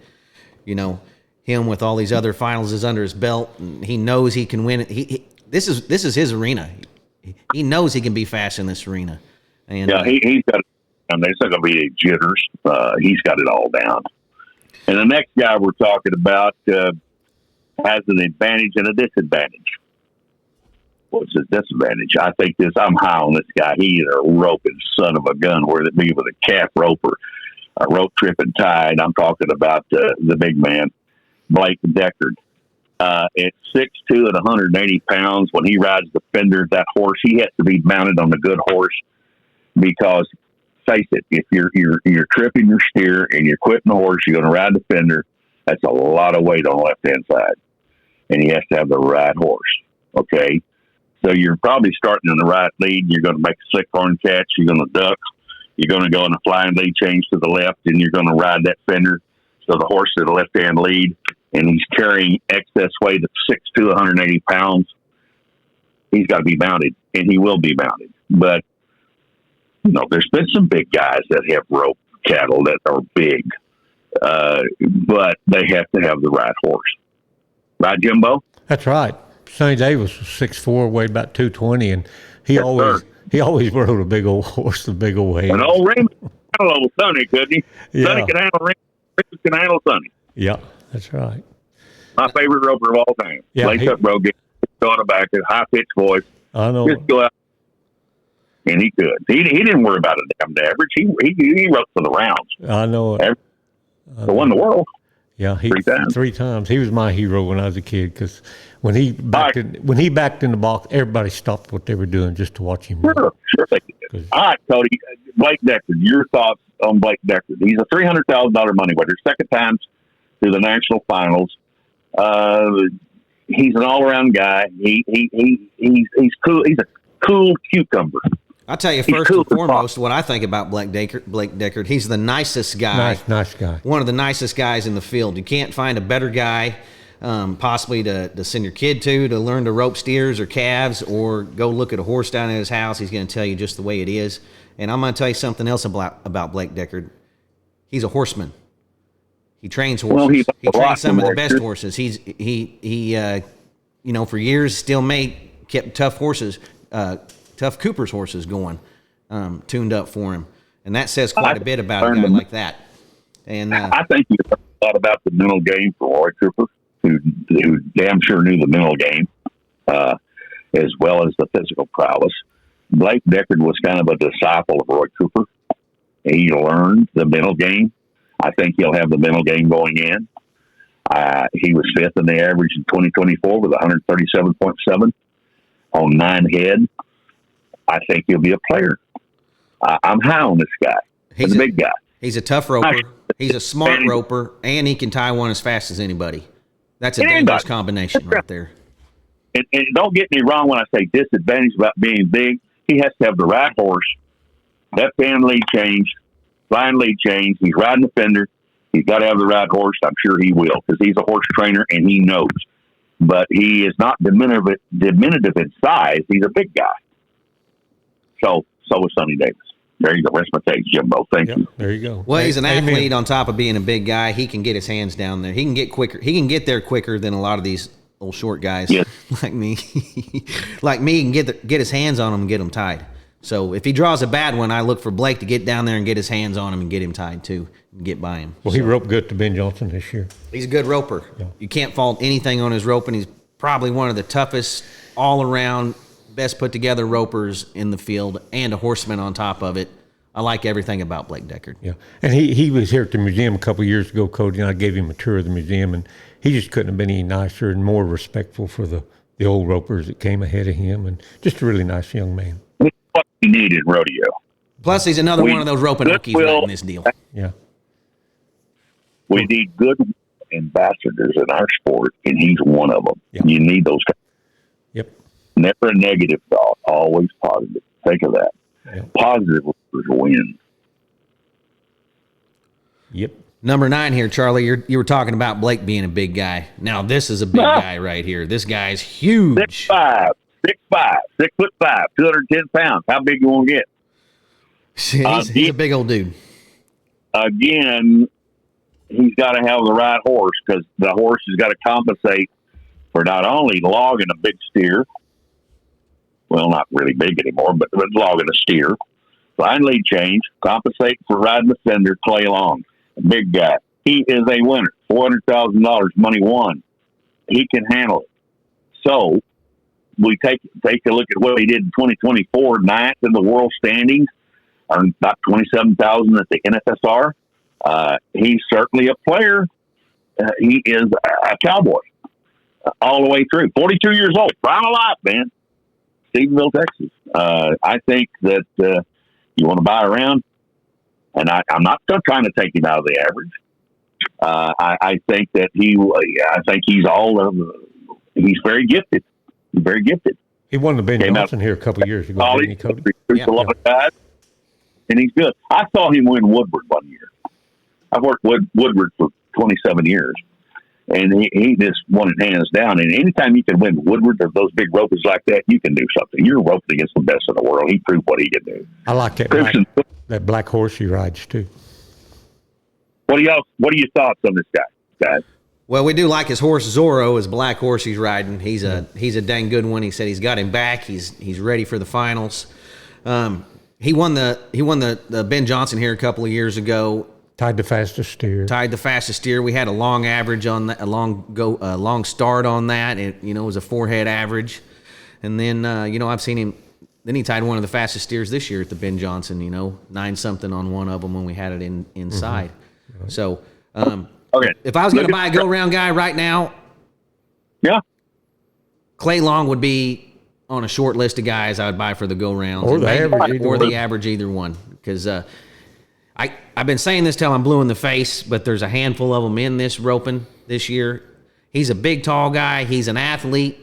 him with all these other finals is under his belt, and he knows he can win it. This is his arena. He knows he can be fast in this arena. And yeah, he's got and there's not going to be any jitters. He's got it all down. And the next guy we're talking about has an advantage and a disadvantage. What's his disadvantage? I think I'm high on this guy. He is a roping son of a gun, whether it be with a calf rope or a rope tripping tide. I'm talking about the big man, Blake Deckard. At 6'2" and 180 pounds, when he rides the fender, that horse, he has to be mounted on a good horse because, face it, if you're tripping your steer and you're quitting the horse, you're going to ride the fender. That's a lot of weight on the left-hand side. And he has to have the right horse, okay? So you're probably starting in the right lead. You're going to make a slick horn catch. You're going to duck. You're going to go in a flying lead change to the left, and you're going to ride that fender. So the horse to the left-hand lead, and he's carrying excess weight of 6'2", 180 pounds. He's got to be mounted, and he will be mounted. But, there's been some big guys that have rope cattle that are big, but they have to have the right horse. Right, Jimbo? That's right. Sonny Davis was 6'4", weighed about 220, and he always rode a big old horse, a big old head. An old Raymond can handle old Sonny, couldn't he? Yeah. Sonny can handle Raymond. Raymond can handle Sonny. Yeah, that's right. My favorite roper of all time. Yeah, Lace up road, on the back, high pitched voice. I know. Just go out, and he could. He didn't worry about a damn average. He roped for the rounds. I know. He won the world. Yeah, three times. He was my hero when I was a kid because when he backed in the box, everybody stopped what they were doing just to watch him. Sure they did. All right, Cody. Blake Deckard, your thoughts on Blake Deckard? He's a $300,000 money winner, second time to the national finals. He's an all-around guy. He's cool. He's a cool cucumber. I'll tell you first and foremost what I think about Blake Deckard. He's the nicest guy. Nice guy. One of the nicest guys in the field. You can't find a better guy possibly to send your kid to learn to rope steers or calves or go look at a horse down at his house. He's going to tell you just the way it is. And I'm going to tell you something else about Blake Deckard. He's a horseman. He trains horses. Well, he trains some of the best horses. He for years still kept tough horses, tough Cooper's horses going, tuned up for him. And that says quite a bit about a guy like that. And I think you learned a lot about the mental game for Roy Cooper, who damn sure knew the mental game, as well as the physical prowess. Blake Deckard was kind of a disciple of Roy Cooper. He learned the mental game. I think he'll have the mental game going in. He was fifth in the average in 2024 with 137.7 on 9 head. I think he'll be a player. I'm high on this guy. He's a big guy. He's a tough roper. He's a smart roper, and he can tie one as fast as anybody. That's a dangerous combination right there. And don't get me wrong when I say disadvantage about being big. He has to have the right horse, left-hand lead change, flying lead change. He's riding the fender. He's got to have the right horse. I'm sure he will because he's a horse trainer and he knows. But he is not diminutive in size. He's a big guy. So is Sonny Davis. There you go. Rest my take, Jimbo. Thank you. There you go. Well, he's an athlete on top of being a big guy. He can get his hands down there. He can get quicker. He can get there quicker than a lot of these old short guys like me. Like me, he can get his hands on them and get them tied. So if he draws a bad one, I look for Blake to get down there and get his hands on him and get him tied too, and get by him. Well, he roped good to Ben Johnson this year. He's a good roper. Yeah. You can't fault anything on his roping. He's probably one of the toughest, all-around, best put-together ropers in the field, and a horseman on top of it. I like everything about Blake Deckard. Yeah, and he was here at the museum a couple of years ago, Cody, and I gave him a tour of the museum, and he just couldn't have been any nicer and more respectful for the old ropers that came ahead of him, and just a really nice young man. What he needed rodeo. Plus, he's another one of those roping hookies right in this deal. Yeah. We need good ambassadors in our sport, and he's one of them. Yeah. You need those guys. Yep. Never a negative thought, always positive. Think of that. Yep. Positive win. Yep. Number 9 here, Charlie. You were talking about Blake being a big guy. Now this is a big guy right here. This guy's huge. 6'5", 6'5", 210 pounds. How big you want to get? He's a big old dude. Again, he's got to have the right horse because the horse has got to compensate for not only logging a big steer. Well, not really big anymore, but logging a steer. line lead change, compensate for riding the fender, Clay Long, a big guy. He is a winner. $400,000 money won. He can handle it. So we take a look at what he did in 2024, ninth in the world standings, earned about 27,000 at the NFSR. He's certainly a player. He is a cowboy all the way through. 42 years old, prime of life, man. Stephenville, Texas. I think that you want to buy around, and I'm not trying to take him out of the average. I think that he's very gifted. He's very gifted. He won the Ben Johnson here a couple of years ago. College, didn't he, Cody? recruits a lot of guys, and he's good. I saw him win Woodward one year. I've worked Woodward for 27 years, and he just won it hands down. And anytime you can win Woodward or those big ropers like that, you can do something. You're roping against the best in the world. He proved what he can do. I like that black horse he rides too. What are your thoughts on this guy, guys? Well, we do like his horse Zorro, his black horse he's riding. He's a dang good one. He said he's got him back. He's ready for the finals. He won the Ben Johnson here a couple of years ago. Tied the fastest steer. We had a long average on that, a long start on that. It was a 4-head average, and then I've seen him. Then he tied one of the fastest steers this year at the Ben Johnson. 9-something on one of them when we had it inside. Mm-hmm. So. Okay. If I was going to buy a go-round guy right now, yeah, Clay Long would be on a short list of guys I would buy for the go-round. Or the average, either one. Because I've been saying this till I'm blue in the face, but there's a handful of them in this roping this year. He's a big, tall guy. He's an athlete.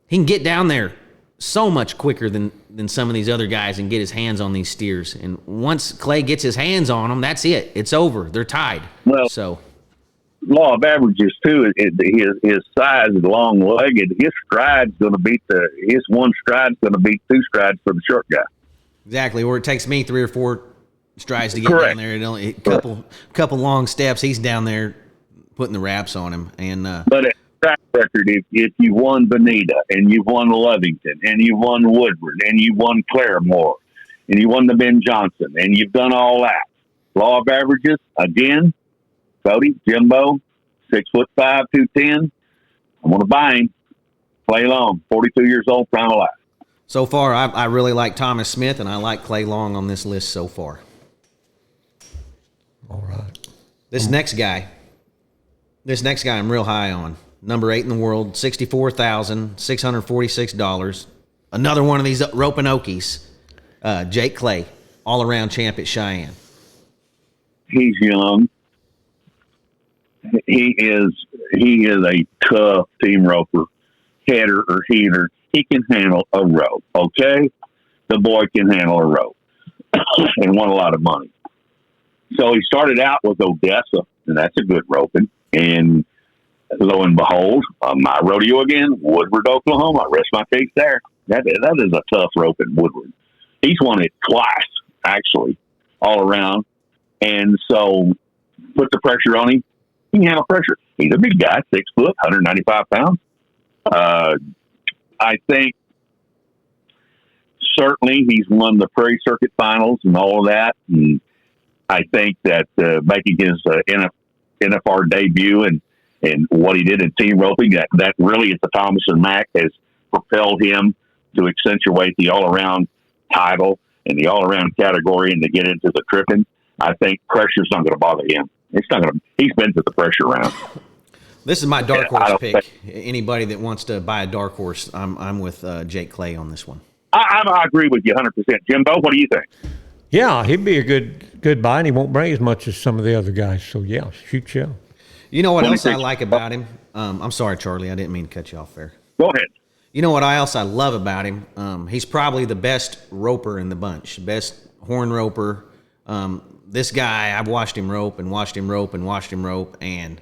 He can get down there so much quicker than some of these other guys and get his hands on these steers. And once Clay gets his hands on them, that's it. It's over. They're tied. Well, so law of averages too. His size is long-legged. His stride's going to beat his one stride's going to beat two strides for the short guy. Exactly. Or it takes me 3 or 4 strides to get Correct. down there. It only couple long steps. He's down there putting the wraps on him. And but at track record, if you won Bonita and you won Lovington and you won Woodward and you won Claremore and you won the Ben Johnson and you've done all that, law of averages again. Cody, Jimbo, 6'5", 210. I want to buy him. Clay Long, 42 years old, prime of life. so far, I really like Thomas Smith, and I like Clay Long on this list so far. All right. This next guy I'm real high on. Number 8 in the world, $64,646. Another one of these roping Okies. Jake Clay, all-around champ at Cheyenne. He's young. He is a tough team roper, header or heater. He can handle a rope, okay? The boy can handle a rope and won a lot of money. So he started out with Odessa, and that's a good roping. And lo and behold, my rodeo again, Woodward, Oklahoma. Rest my case there. That is a tough rope in Woodward. He's won it twice, actually, all around. And so put the pressure on him. He can handle pressure. He's a big guy, 6 foot, 195 pounds. I think certainly he's won the Prairie Circuit finals and all of that. And I think that making his NFR debut and what he did in team roping, that really at the Thomas and Mack has propelled him to accentuate the all-around title and the all-around category and to get into the tripping. I think pressure's not going to bother him. It's not going to. He's been to the pressure round. This is my dark horse pick. Anybody that wants to buy a dark horse, I'm with Jake Clay on this one. I agree with you 100%. Jimbo, what do you think? Yeah, he'd be a good buy, and he won't bring as much as some of the other guys. So, yeah, shoot you. You know what else I like about him? I'm sorry, Charlie. I didn't mean to cut you off there. Go ahead. You know what else I love about him? He's probably the best roper in the bunch, best horn roper. This guy, I've watched him rope and watched him rope and watched him rope, and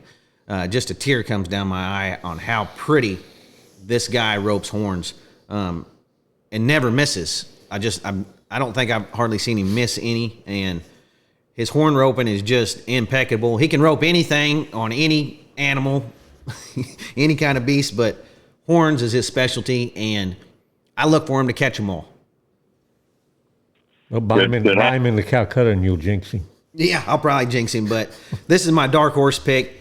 just a tear comes down my eye on how pretty this guy ropes horns and never misses. I don't think I've hardly seen him miss any, and his horn roping is just impeccable. He can rope anything on any animal, any kind of beast, but horns is his specialty, and I look for him to catch them all. Well, buy him in the Calcutta and you'll jinx him. Yeah, I'll probably jinx him, but this is my dark horse pick.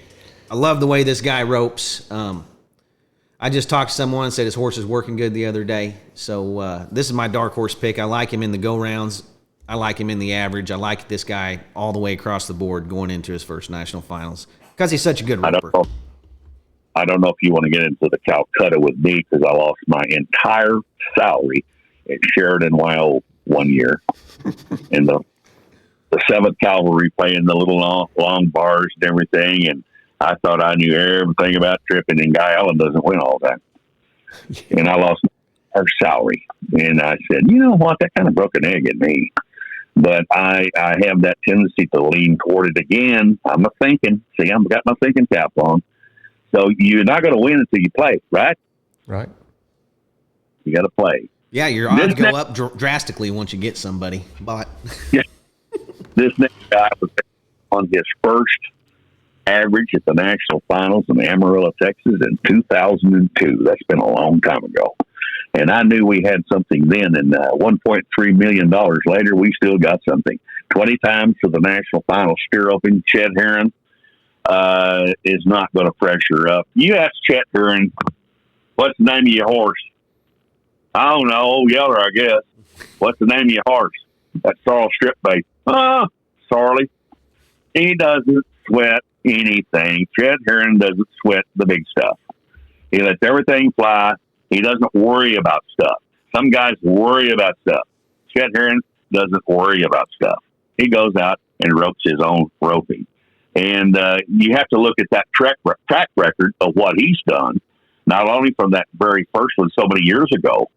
I love the way this guy ropes. I just talked to someone and said his horse is working good the other day. So this is my dark horse pick. I like him in the go-rounds. I like him in the average. I like this guy all the way across the board going into his first national finals because he's such a good roper. I don't know if you want to get into the Calcutta with me because I lost my entire salary at Sheridan Wild one year in the 7th Cavalry playing the little long bars and everything. And I thought I knew everything about tripping, and Guy Allen doesn't win all that. And I lost our salary. And I said, you know what? That kind of broke an egg in me. But I have that tendency to lean toward it again. I'm thinking. See, I've got my thinking cap on. So you're not going to win until you play, right? Right. You got to play. Yeah, your odds go up drastically once you get somebody. But yeah. This next guy was on his first average at the national finals in Amarillo, Texas in 2002. That's been a long time ago. And I knew we had something then. And $1.3 million later, we still got something. 20 times for the national final steer open. Chet Herron is not going to pressure up. You ask Chet Herron, what's the name of your horse? I don't know. Yeller, I guess. What's the name of your horse? That's Sorrel Strip Base. Sorley. He doesn't sweat anything. Chet Herron doesn't sweat the big stuff. He lets everything fly. He doesn't worry about stuff. Some guys worry about stuff. Chet Herron doesn't worry about stuff. He goes out and ropes his own roping. And you have to look at that track record of what he's done, not only from that very first one so many years ago,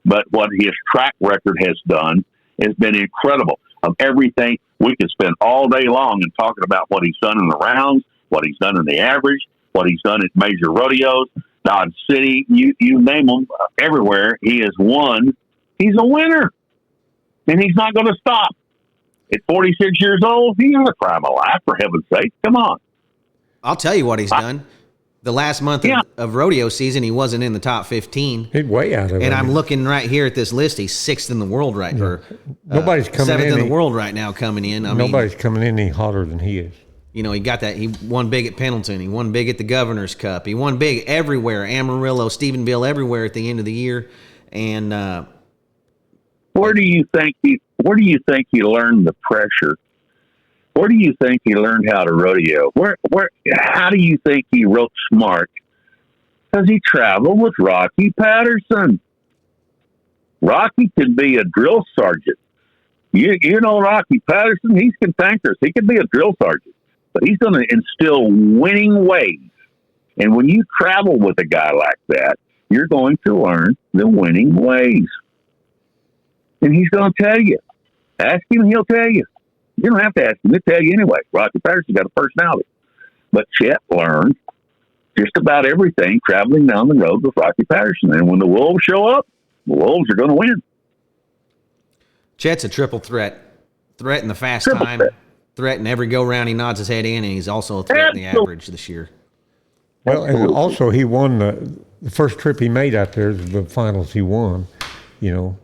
but what his track record has done has been incredible. Of everything, we could spend all day long and talking about what he's done in the rounds, what he's done in the average, what he's done at major rodeos, Dodge City, you name them, everywhere he has won. He's a winner, and he's not going to stop. At 46 years old, he's in the prime of life, for heaven's sake. Come on. I'll tell you what he's done. The last month of rodeo season, he wasn't in the top 15. He's way out of it. And I'm looking right here at this list. He's 6th in the world right now. Nobody's coming 7th in the world right now coming in. Nobody's coming in any hotter than he is. You know, he got that. He won big at Pendleton. He won big at the Governor's Cup. He won big everywhere, Amarillo, Stephenville, everywhere at the end of the year. And where do you think he learned the pressure? Where do you think he learned how to rodeo? How do you think he roped smart? Because he traveled with Rocky Patterson. Rocky could be a drill sergeant. You know Rocky Patterson, he's cantankerous. He could be a drill sergeant, but he's going to instill winning ways. And when you travel with a guy like that, you're going to learn the winning ways. And he's going to tell you. Ask him, he'll tell you. You don't have to ask him. He'll tell you anyway. Rocky Patterson's got a personality. But Chet learned just about everything traveling down the road with Rocky Patterson. And when the Wolves show up, the Wolves are going to win. Chet's a triple threat. Threat in the fast time. Threat in every go-round he nods his head in, and he's also a threat in the average this year. Well, and also he won the first trip he made out there, the finals he won, you know,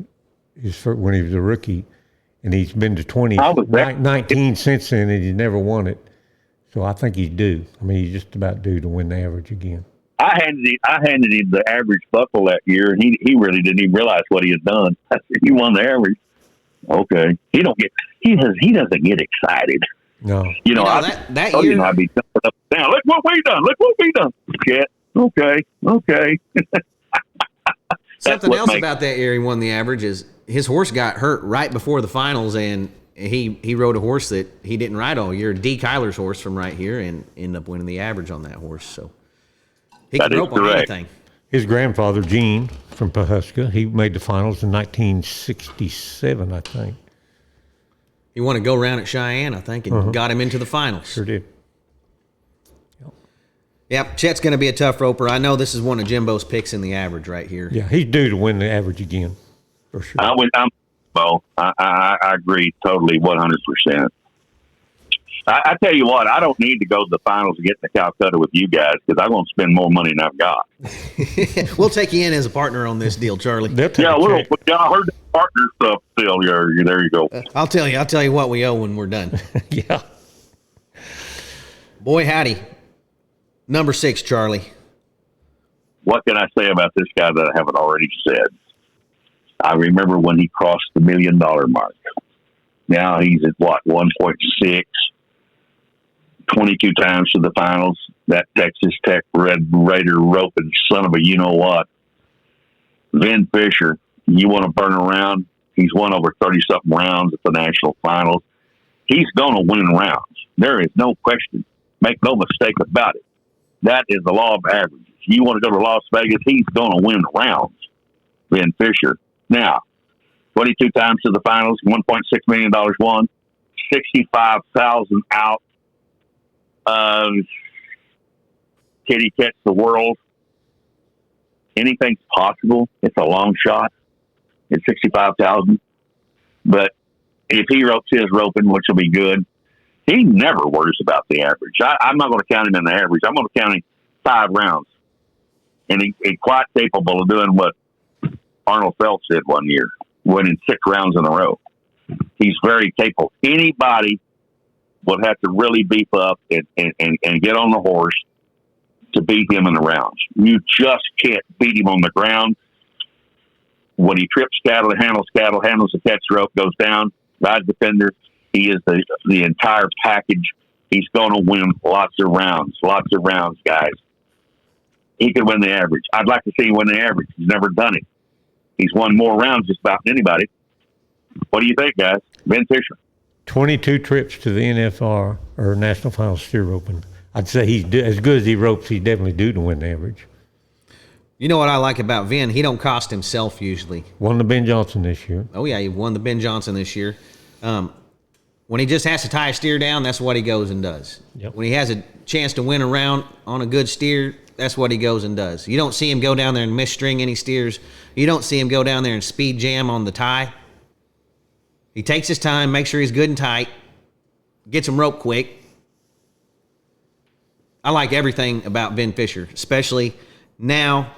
when he was a rookie. And he's been to 19 since then, and he's never won it. So I think he's due. I mean, he's just about due to win the average again. I handed him the average buckle that year, and he really didn't even realize what he had done. I said, "You won the average." Okay, he doesn't get excited. No, you know that year I'd be jumping up and down. Look what we done. Look what we done. Chet. Okay. Something else about that year he won the average is his horse got hurt right before the finals, and he rode a horse that he didn't ride all year, D. Kyler's horse from right here, and ended up winning the average on that horse. So he can rope on anything. His grandfather, Gene, from Pawhuska, he made the finals in 1967, I think. He won a go-round at Cheyenne, I think, and got him into the finals. Sure did. Yep, Chet's going to be a tough roper. I know this is one of Jimbo's picks in the average right here. Yeah, he's due to win the average again, for sure. I agree totally 100%. I tell you what, I don't need to go to the finals and get in the Calcutta with you guys because I'm going to spend more money than I've got. We'll take you in as a partner on this deal, Charlie. They'll take Yeah, a check. I heard the partner stuff still. There you go. I'll tell you what we owe when we're done. Yeah. Boy, howdy. Number 6, Charlie. What can I say about this guy that I haven't already said? I remember when he crossed the $1 million mark. Now he's at what, 1.6, 22 times to the finals. That Texas Tech Red Raider roping son of a you-know-what. Vin Fisher, you want to burn around? He's won over 30-something rounds at the national finals. He's going to win rounds. There is no question. Make no mistake about it. That is the law of averages. You want to go to Las Vegas, he's going to win rounds, Vin Fisher. Now, 22 times to the finals, $1.6 million won, 65,000 out. Can he catch the world? Anything's possible. It's a long shot. It's 65,000. But if he ropes his roping, which will be good, he never worries about the average. I'm not going to count him in the average. I'm going to count him 5 rounds. And he's quite capable of doing what Arnold Phelps did one year, winning 6 rounds in a row. He's very capable. Anybody would have to really beef up and get on the horse to beat him in the rounds. You just can't beat him on the ground. When he trips cattle, handles the catch rope, goes down, rides the fender, he is the entire package. He's going to win lots of rounds, guys. He could win the average. I'd like to see him win the average. He's never done it. He's won more rounds just about than anybody. What do you think, guys? Vin Fisher. 22 trips to the NFR, or National Finals Steer Roping. I'd say he's as good as he ropes, he's definitely due to win the average. You know what I like about Vin? He don't cost himself usually. Won the Ben Johnson this year. Oh, yeah, he won the Ben Johnson this year. When he just has to tie a steer down, that's what he goes and does. Yep. When he has a chance to win a round on a good steer, that's what he goes and does. You don't see him go down there and misstring any steers. You don't see him go down there and speed jam on the tie. He takes his time, makes sure he's good and tight, gets him rope quick. I like everything about Vin Fisher, especially now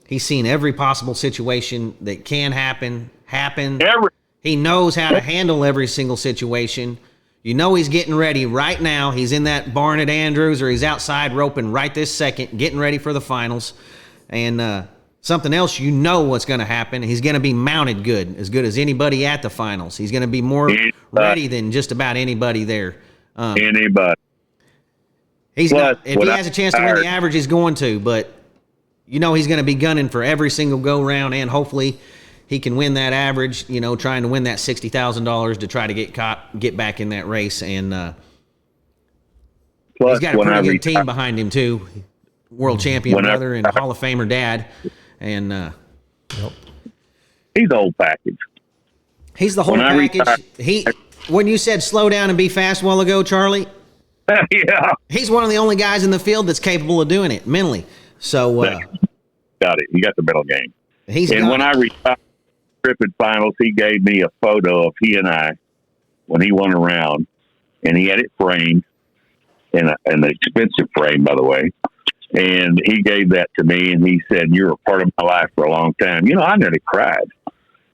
he's seen every possible situation that can happen. He knows how to handle every single situation. You know he's getting ready right now. He's in that barn at Andrews, or he's outside roping right this second, getting ready for the finals. And something else, you know what's going to happen. He's going to be mounted good as anybody at the finals. He's going to be more ready than just about anybody there. Anybody. If he has a chance to win the average, he's going to. But you know he's going to be gunning for every single go-round, and hopefully he can win that average, trying to win that $60,000 to try to get back in that race. And he's got a pretty good team behind him, too. World champion brother and Hall of Famer dad. And he's the whole package. He's the whole package. When you said slow down and be fast a while ago, Charlie, yeah, he's one of the only guys in the field that's capable of doing it mentally. So got it. He got the mental game. When I retired tripping finals, he gave me a photo of he and I when he won a round, and he had it framed in an expensive frame, by the way. And he gave that to me, and he said, "You're a part of my life for a long time." I nearly cried,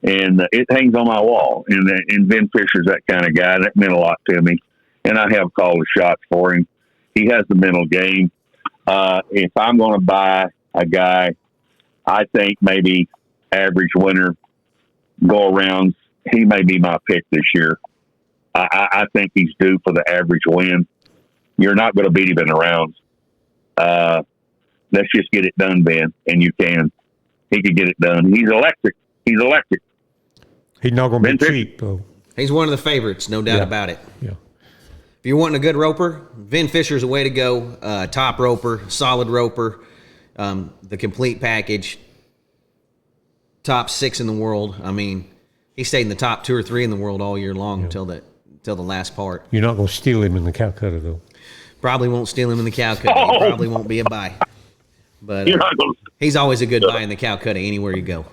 and it hangs on my wall. And Vin Fisher's that kind of guy. That meant a lot to me, and I have called a shot for him. He has the mental game. If I'm going to buy a guy, I think maybe average winner, go arounds, he may be my pick this year. I think he's due for the average win. You're not going to beat him in the rounds. Let's just get it done, Ben, and you can. He could get it done. He's electric. He's not going to be cheap, though. He's one of the favorites, no doubt about it. Yeah. If you're wanting a good roper, Vin Fisher's a way to go. Top roper, solid roper, the complete package. Top 6 in the world. I mean, he stayed in the top 2 or 3 in the world all year long until the last part. You're not going to steal him in the Calcutta, though. Probably won't steal him in the Calcutta. He probably won't be a buy. But he's always a good buy in the Calcutta anywhere you go.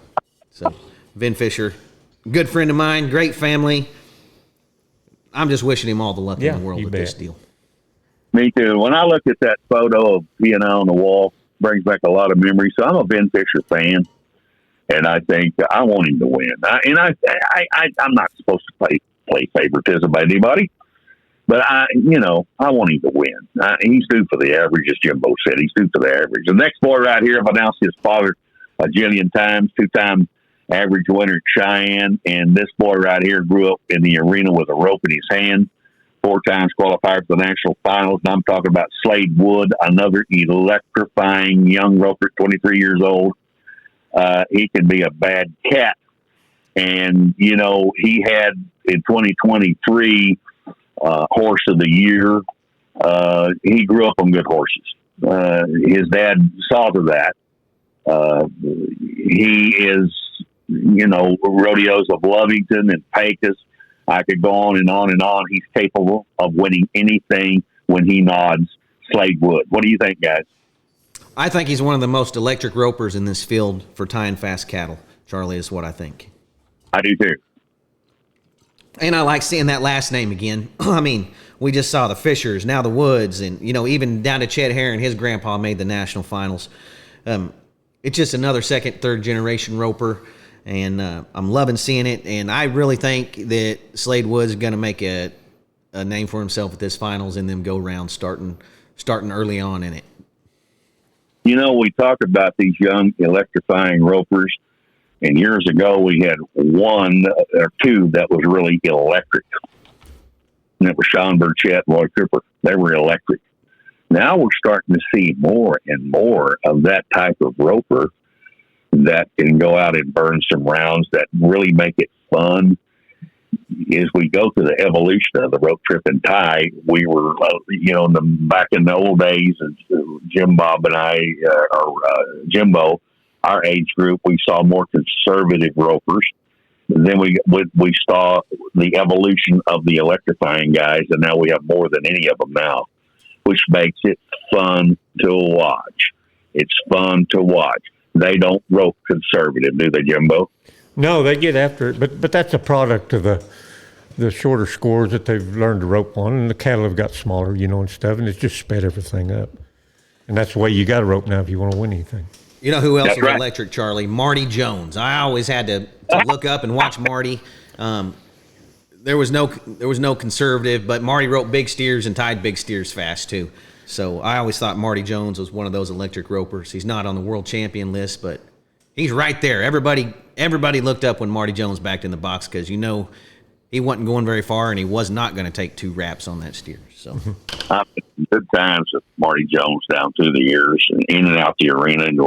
So, Vin Fisher, good friend of mine, great family. I'm just wishing him all the luck in the world you with bet. this deal. Me too. When I look at that photo of he and I on the wall, brings back a lot of memories. So I'm a Ben Fisher fan, and I think I want him to win. I'm not supposed to play favoritism by anybody, but I want him to win. He's due for the average, as Jimbo said. He's due for the average. The next boy right here, I've announced his father a jillion times, 2-time average winner at Cheyenne, and this boy right here grew up in the arena with a rope in his hand. 4 times qualified for the national finals. And I'm talking about Slade Wood, another electrifying young roper, 23 years old. He can be a bad cat. And, he had in 2023 Horse of the Year. He grew up on good horses. His dad saw to that. He is, rodeos of Lovington and Pecos. I could go on and on and on. He's capable of winning anything when he nods. Slade Wood. What do you think, guys? I think he's one of the most electric ropers in this field for tying fast cattle. Charlie, is what I think. I do too. And I like seeing that last name again. I mean, we just saw the Fishers, now the Woods, and, even down to Chet Herron, his grandpa made the national finals. It's just another second, third generation roper, and I'm loving seeing it. And I really think that Slade Woods is going to make a name for himself at this finals and them go round starting early on in it. We talk about these young electrifying ropers, and years ago we had 1 or 2 that was really electric. And it was Sean Burchett, Roy Cooper. They were electric. Now we're starting to see more and more of that type of roper that can go out and burn some rounds that really make it fun. As we go through the evolution of the rope trip and tie, we were, back in the old days, Jim Bob and I, Jimbo, our age group, we saw more conservative ropers. Then we saw the evolution of the electrifying guys, and now we have more than any of them now, which makes it fun to watch. It's fun to watch. They don't rope conservative, do they, Jimbo? No, they get after it, but that's a product of the shorter scores that they've learned to rope on, and the cattle have got smaller, and stuff, and it's just sped everything up. And that's the way you got to rope now if you want to win anything. You know who else That's is right. electric, Charlie? Marty Jones. I always had to look up and watch Marty. There was no conservative, but Marty roped big steers and tied big steers fast too. So I always thought Marty Jones was one of those electric ropers. He's not on the world champion list, but he's right there. Everybody looked up when Marty Jones backed in the box because he wasn't going very far and he was not going to take 2 wraps on that steer. So I've had good times with Marty Jones down through the years and in and out the arena. And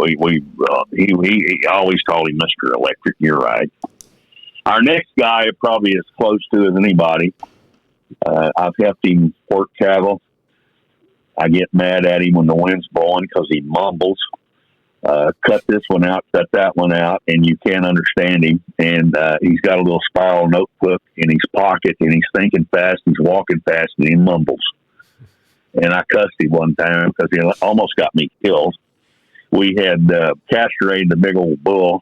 he always called him Mr. Electric. You're right. Our next guy probably as close to as anybody. I've helped him work cattle. I get mad at him when the wind's blowing because he mumbles. Cut this one out, cut that one out, and you can't understand him. And he's got a little spiral notebook in his pocket, and he's thinking fast, he's walking fast, and he mumbles. And I cussed him one time because he almost got me killed. We had castrated the big old bull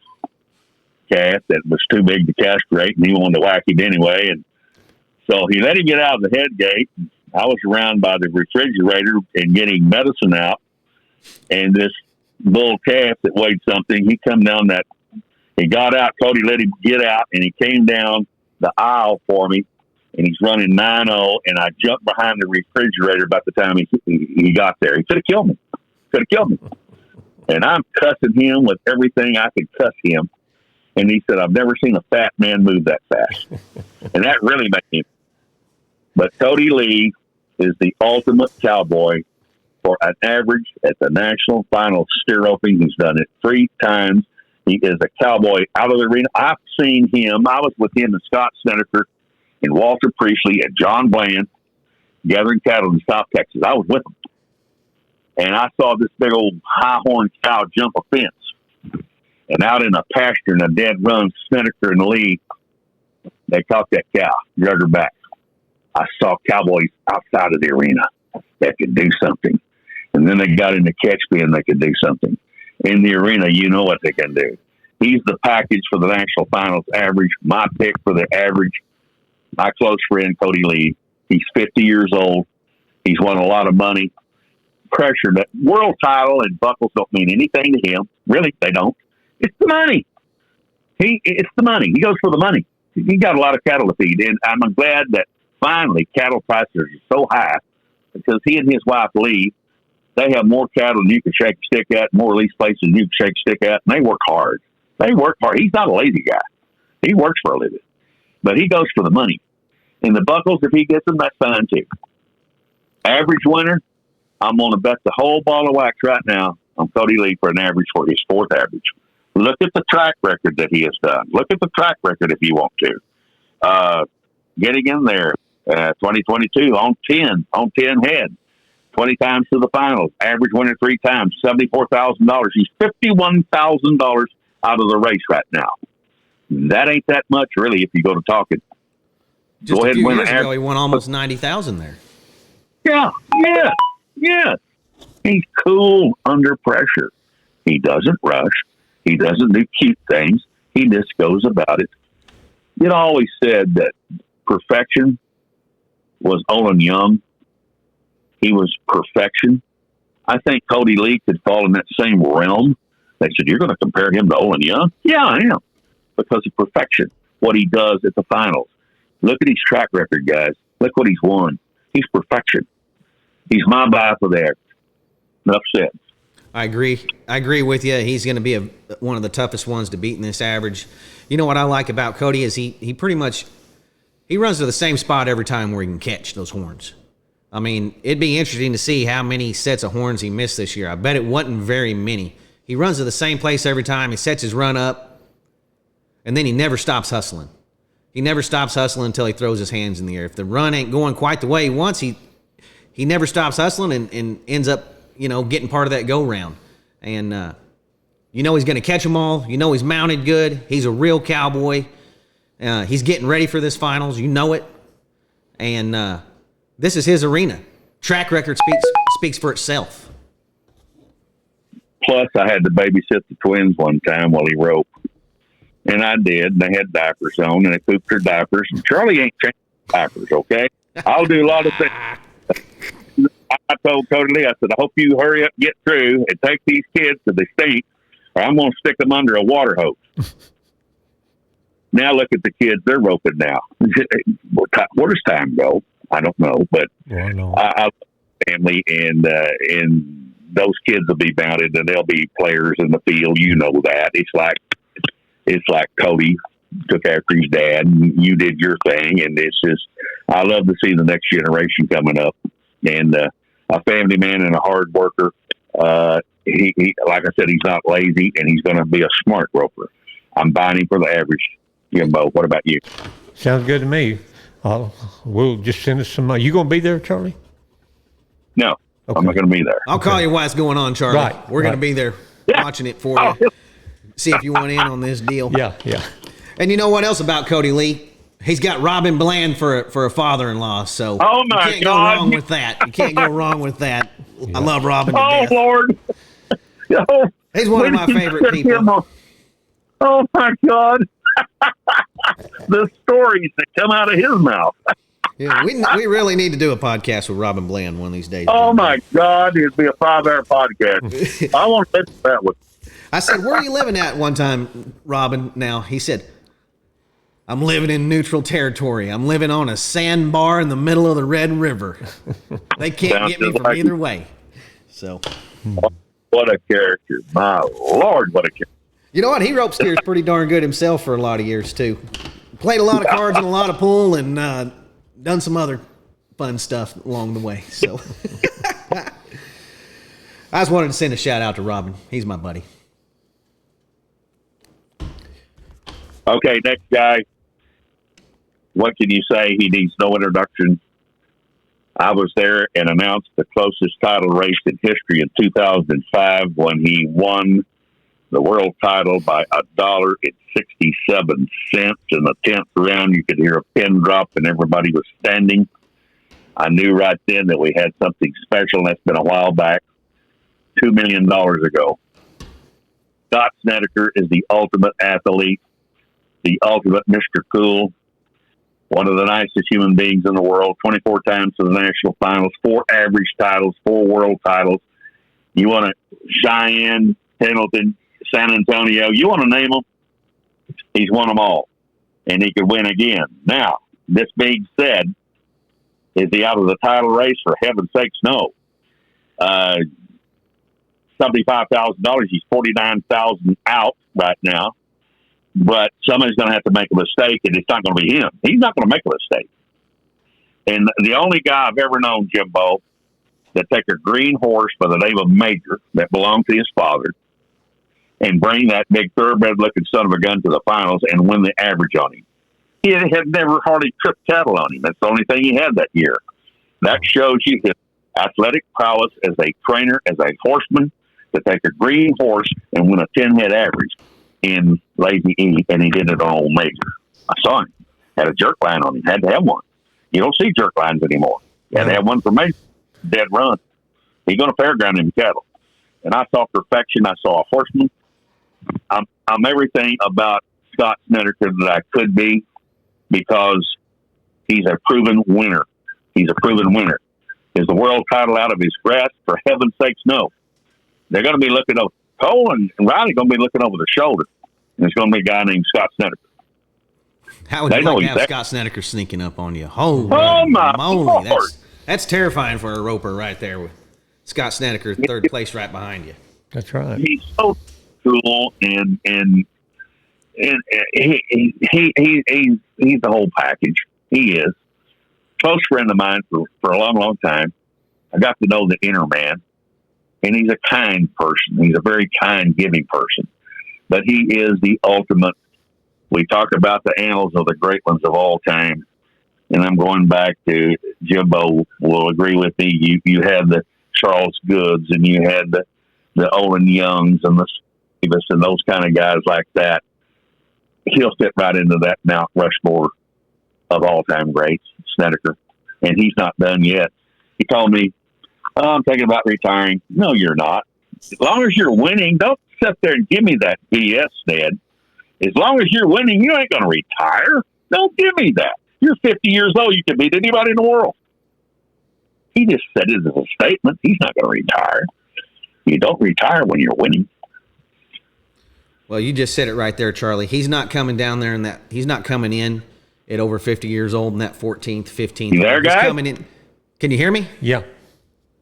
calf that was too big to castrate, and he wanted to whack him anyway. And so he let him get out of the head gate. I was around by the refrigerator and getting medicine out, and this bull calf that weighed something, he come down he got out, Cody let him get out, and he came down the aisle for me, and he's running 9-0, and I jumped behind the refrigerator about the time he got there. He could have killed me. And I'm cussing him with everything I could cuss him. And he said, I've never seen a fat man move that fast. And that really made him. But Cody Lee is the ultimate cowboy for an average at the national final steer roping. He's done it 3 times. He is a cowboy out of the arena. I've seen him. I was with him and Scott Snedeker and Walter Priestley and John Bland gathering cattle in South Texas. I was with them. And I saw this big old high-horned cow jump a fence. And out in a pasture in a dead run, Snedeker and Lee, they caught that cow, drug her back. I saw cowboys outside of the arena that could do something. And then they got in the catch pen, they could do something. In the arena, you know what they can do. He's the package for the national finals average, my pick for the average. my close friend, Cody Lee. He's 50 years old. He's won a lot of money. Pressure. That world title and buckles don't mean anything to him. Really, they don't. It's the money. It's the money. He goes for the money. He got a lot of cattle to feed, and I'm glad that finally cattle prices are so high because he and his wife Lee, they have more cattle than you can shake a stick at, more lease places than you can shake a stick at, and they work hard. They work hard. He's not a lazy guy. He works for a living, but he goes for the money. And the buckles, if he gets them, that's fine too. Average winner, I'm going to bet the whole ball of wax right now on Cody Lee for an average for his fourth average. Look at the track record that he has done. Look at the track record if you want to. Getting in there, 2022 on 10 head, 20 times to the finals, average winner 3 times, $74,000. He's $51,000 out of the race right now. That ain't that much, really, if you go to talking. Just go a ahead few and win years ago, he won almost 90,000 there. Yeah. He's cool under pressure. He doesn't rush. He doesn't do cute things. He just goes about it. It always said that perfection was Olin Young. He was perfection. I think Cody Lee could fall in that same realm. They said, you're going to compare him to Olin Young? Yeah, I am. Because of perfection, what he does at the finals. Look at his track record, guys. Look what he's won. He's perfection. He's my buy for there. Enough said. I agree with you. He's going to be one of the toughest ones to beat in this average. You know what I like about Cody is he pretty much he runs to the same spot every time where he can catch those horns. I mean, it'd be interesting to see how many sets of horns he missed this year. I bet it wasn't very many. He runs to the same place every time. He sets his run up, and then he never stops hustling. He never stops hustling until he throws his hands in the air. If the run ain't going quite the way he wants, he never stops hustling and ends up, getting part of that go round. And he's going to catch them all. He's mounted good. He's a real cowboy. He's getting ready for this finals. It. And this is his arena. Track record speaks for itself. Plus, I had to babysit the twins one time while he roped. And I did. They had diapers on, and they pooped their diapers. And Charlie ain't changing diapers, okay? I'll do a lot of things. I told Cody Lee, I said, I hope you hurry up, get through, and take these kids because they stink, or I'm going to stick them under a water hose. Now look at the kids. They're roping now. Where does time go? I don't know, but I love the family, and those kids will be mounted, and they'll be players in the field. You know that. It's like Cody took after his dad, and you did your thing, and it's just, I love to see the next generation coming up, and a family man and a hard worker. He like I said, he's not lazy, and he's going to be a smart roper. I'm buying him for the average. Jimbo, what about you? Sounds good to me. We'll just send us some money. You going to be there, Charlie? No, okay. I'm not going to be there. I'll call you while it's going on, Charlie. Right, We're going to be there watching it for you. See if you want in on this deal. Yeah. And you know what else about Cody Lee? He's got Robin Bland for a father-in-law, so you can't go wrong with that. You can't go wrong with that. Yeah. I love Robin to death. Lord. He's one of my favorite people. Oh, my God. The stories that come out of his mouth. Yeah, we really need to do a podcast with Robin Bland one of these days. Oh, my God. It'd be a 5-hour podcast. I want to listen to that one. I said, where are you living at one time, Robin? Now, he said, I'm living in neutral territory. I'm living on a sandbar in the middle of the Red River. They can't get me from either way. So, what a character. My Lord, what a character. You know what? He rope steers pretty darn good himself for a lot of years, too. Played a lot of cards and a lot of pool and done some other fun stuff along the way. So, I just wanted to send a shout out to Robin. He's my buddy. Okay, next guy. What can you say? He needs no introduction. I was there and announced the closest title race in history in 2005 when he won the world title by $1.67 in the 10th round. You could hear a pin drop and everybody was standing. I knew right then that we had something special, and that's been a while back, $2 million ago. Scott Snedeker is the ultimate athlete, the ultimate Mr. Cool. one of the nicest human beings in the world, 24 times to the national finals, 4 average titles, 4 world titles. You want to Cheyenne, Pendleton, San Antonio, you want to name them, he's won them all. And he could win again. Now, this being said, is he out of the title race? For heaven's sakes, no. $75,000, he's $49,000 out right now. But somebody's going to have to make a mistake, and it's not going to be him. He's not going to make a mistake. And the only guy I've ever known, Jimbo, that take a green horse by the name of Major that belonged to his father and bring that big thoroughbred-looking son of a gun to the finals and win the average on him. He had never hardly tripped cattle on him. That's the only thing he had that year. That shows you his athletic prowess as a trainer, as a horseman, to take a green horse and win a 10-head average in Lazy E, and he did it on Old Major. I saw him. Had a jerk line on him. Had to have one. You don't see jerk lines anymore. You had to have one for Major. Dead run. He's going to fairground him cattle. And I saw perfection. I saw a horseman. I'm everything about Scott Snedeker that I could be, because he's a proven winner. He's a proven winner. Is the world title out of his grasp? For heaven's sakes, no. They're going to be looking over. Cole and Riley going to be looking over their shoulder. And it's going to be a guy named Scott Snedeker. How would you like to have Scott Snedeker sneaking up on you? Oh my moly. Lord. That's terrifying for a roper right there with Scott Snedeker, third place right behind you. That's right. He's so cool, and he's the whole package. He is. Close friend of mine for a long, long time. I got to know the inner man, and he's a kind person. He's a very kind, giving person. But he is the ultimate. We talk about the annals of the great ones of all time, and I'm going back to Jimbo will agree with me. You had the Charles Goods, and you had the Olin Youngs and the Davis and those kind of guys like that. He'll fit right into that Mount Rushmore of all-time greats, Snedeker, and he's not done yet. He told me, I'm thinking about retiring. No, you're not. As long as you're winning, don't sit there and give me that BS, Ned. As long as you're winning, you ain't going to retire. Don't give me that. You're 50 years old. You can beat anybody in the world. He just said it as a statement. He's not going to retire. You don't retire when you're winning. Well, you just said it right there, Charlie. He's not coming down there in that. He's not coming in at over 50 years old in that 14th, 15th. You there, He's guys? coming in. Can you hear me? Yeah.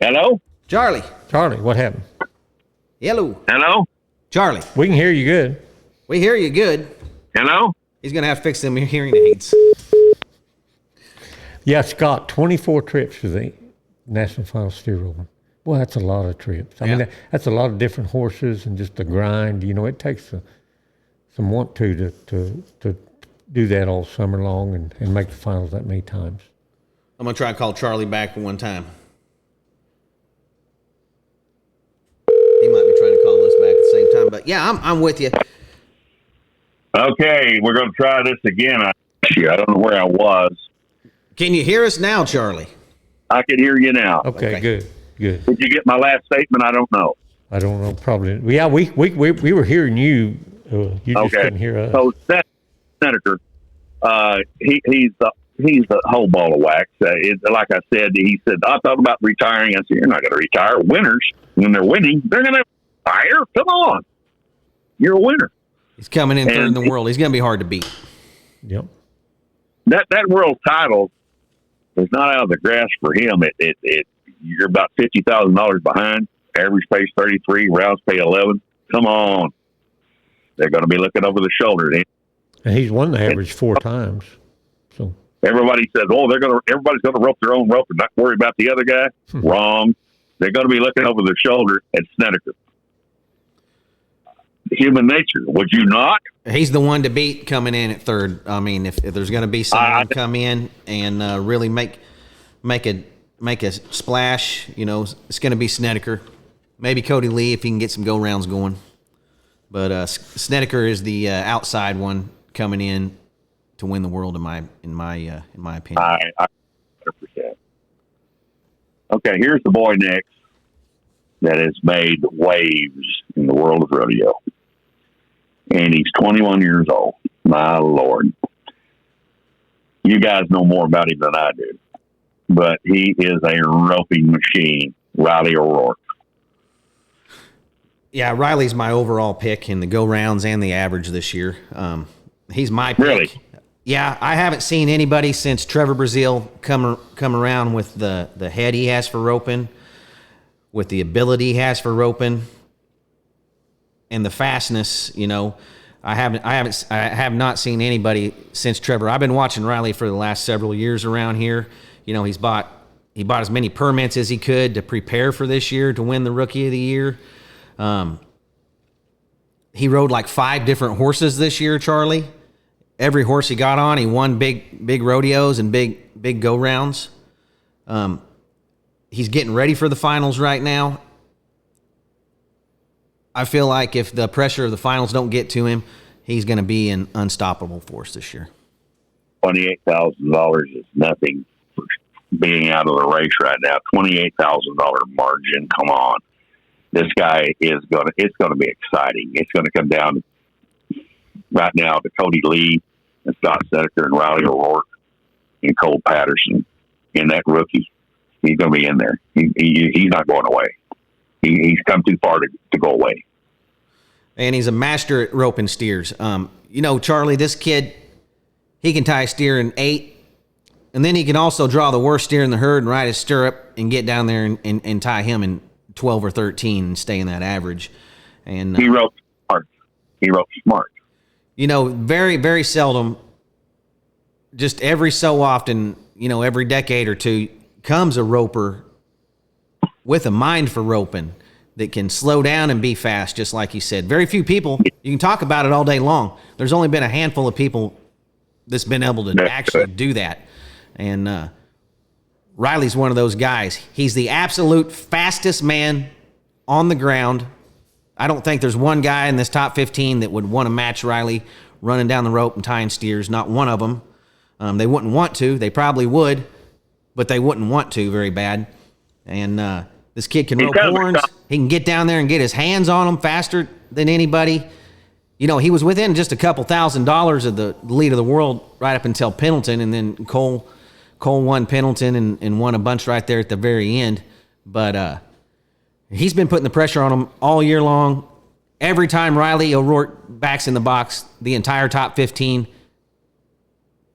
Hello? Charlie. Charlie, what happened? Hello. Hello? Charlie. We can hear you good. We hear you good. Hello? He's going to have to fix them hearing aids. Yeah, Scott, 24 trips to the National Final Steer Open. Boy, that's a lot of trips. I mean, that's a lot of different horses and just the grind. You know, it takes some want to do that all summer long and make the finals that many times. I'm going to try and call Charlie back one time. He might be trying to call us back at the same time. But, yeah, I'm with you. Okay, we're going to try this again. I don't know where I was. Can you hear us now, Charlie? I can hear you now. Okay. Good. Did you get my last statement? I don't know. I don't know, probably. Yeah, we were hearing you. You just couldn't hear us. So Snedeker, he's the whole ball of wax. Like I said, he said, I thought about retiring. I said, you're not going to retire. Winners, when they're winning, they're going to retire. Come on. You're a winner. He's coming in third in the world. He's going to be hard to beat. Yep. That world title is not out of the grasp for him. You're about $50,000 behind. Average pays 33. Rounds pay 11. Come on. They're going to be looking over the shoulder. And he's won the average 4 times. So everybody says, "Oh, everybody's going to rope their own rope and not worry about the other guy." Wrong. They're going to be looking over their shoulder at Snedeker. Human nature. Would you not? He's the one to beat coming in at third. I mean, if there's going to be someone come in and really make a splash, you know, it's going to be Snedeker. Maybe Cody Lee if he can get some go rounds going. But Snedeker is the outside one coming in to win the world in my opinion. I 100%. Okay, here's the boy next that has made waves in the world of rodeo. And he's 21 years old. My Lord. You guys know more about him than I do, but he is a roping machine, Riley O'Rourke. Yeah, Riley's my overall pick in the go rounds and the average this year. He's my pick. Really? Yeah, I haven't seen anybody since Trevor Brazil come around with the head he has for roping, with the ability he has for roping, and the fastness. You know, I have not seen anybody since Trevor. I've been watching Riley for the last several years around here. You know, he bought as many permits as he could to prepare for this year to win the Rookie of the Year. He rode like 5 different horses this year, Charlie. Every horse he got on, he won big rodeos and big go rounds. He's getting ready for the finals right now. I feel like if the pressure of the finals don't get to him, he's going to be an unstoppable force this year. $28,000 is nothing for being out of the race right now. $28,000 margin. Come on. This guy it's going to be exciting. It's going to come down right now to Cody Lee and Scott Seneca and Riley O'Rourke and Cole Patterson and that rookie. He's going to be in there. He's not going away. He's come too far to go away. And he's a master at roping steers. You know, Charlie, this kid, he can tie a steer in 8, and then he can also draw the worst steer in the herd and ride his stirrup and get down there and tie him in 12 or 13 and stay in that average. And he roped smart. You know, very, very seldom, just every so often, you know, every decade or two, comes a roper with a mind for roping that can slow down and be fast, just like you said. Very few people, you can talk about it all day long. There's only been a handful of people that's been able to actually do that. And Riley's one of those guys. He's the absolute fastest man on the ground. I don't think there's one guy in this top 15 that would want to match Riley running down the rope and tying steers. Not one of them. They wouldn't want to. They probably would, but they wouldn't want to very bad. And this kid can rope horns. He can get down there and get his hands on them faster than anybody. You know, he was within just a couple $1,000s of the lead of the world right up until Pendleton, and then Cole won Pendleton and won a bunch right there at the very end. But he's been putting the pressure on him all year long. Every time Riley O'Rourke backs in the box, the entire top 15,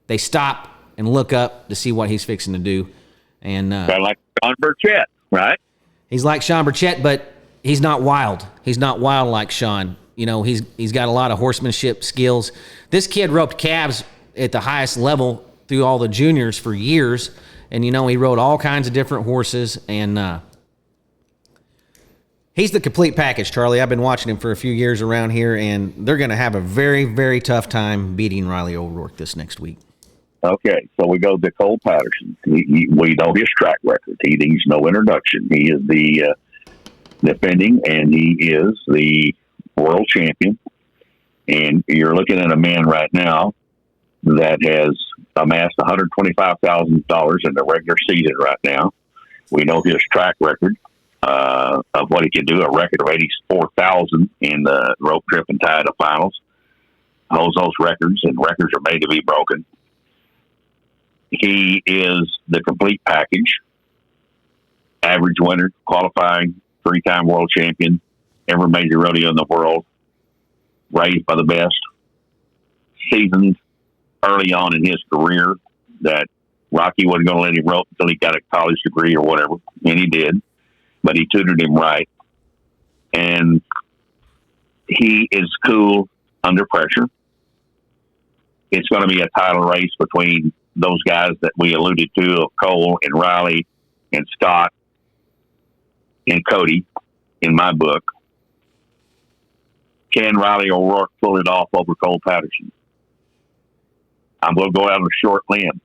they stop and look up to see what he's fixing to do. And kind of like Sean Burchett, right? He's like Sean Burchett, but he's not wild. He's not wild like Sean. You know, he's got a lot of horsemanship skills. This kid roped calves at the highest level through all the juniors for years. And, you know, he rode all kinds of different horses. And he's the complete package, Charlie. I've been watching him for a few years around here, and they're going to have a very, very tough time beating Riley O'Rourke this next week. Okay, so we go to Cole Patterson. We know his track record. He needs no introduction. He is the defending, and he is the world champion. And you're looking at a man right now that has amassed $125,000 in the regular season right now. We know his track record of what he can do, a record of 84,000 in the rope trip and tie to finals. Holds those records, and records are made to be broken. He is the complete package. Average winner, qualifying, 3-time world champion, every major rodeo in the world, raised by the best, seasoned early on in his career that Rocky wasn't going to let him rope until he got a college degree or whatever, and he did, but he tutored him right. And he is cool under pressure. It's going to be a title race between those guys that we alluded to, of Cole and Riley and Scott and Cody, in my book. Can Riley O'Rourke pull it off over Cole Patterson? I'm going to go out on a short limb.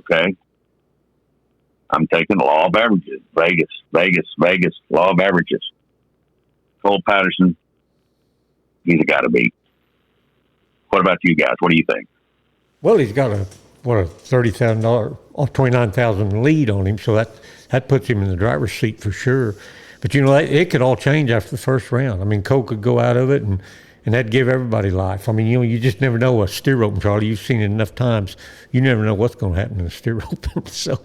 Okay? I'm taking the law of averages. Vegas, law of averages. Cole Patterson, he's a guy to beat. What about you guys? What do you think? Well, he's got a $30,000 or $29,000 lead on him, so that puts him in the driver's seat for sure. But you know, it could all change after the first round. I mean, Cole could go out of it and and that'd give everybody life. I mean, you just never know a steer roping, Charlie. You've seen it enough times. You never know what's going to happen in a steer roping. So,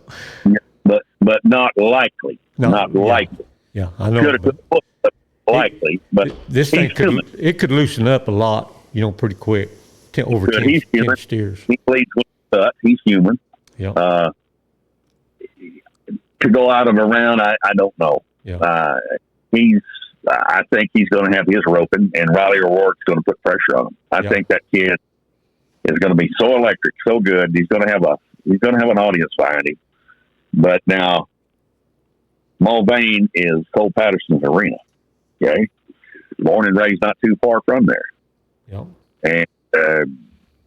but not likely. Not likely. Yeah, I know. Could have, but likely. But this thing could loosen up a lot, pretty quick. Over 10 steers. He leads with cut. He's human. Yeah. To go out of a round, I don't know. Yeah. I think he's going to have his roping, and Riley O'Rourke's going to put pressure on him. I think that kid is going to be so electric, so good. He's going to have an audience behind him. But now, Mulvane is Cole Patterson's arena. Okay, born and raised not too far from there. Yeah. And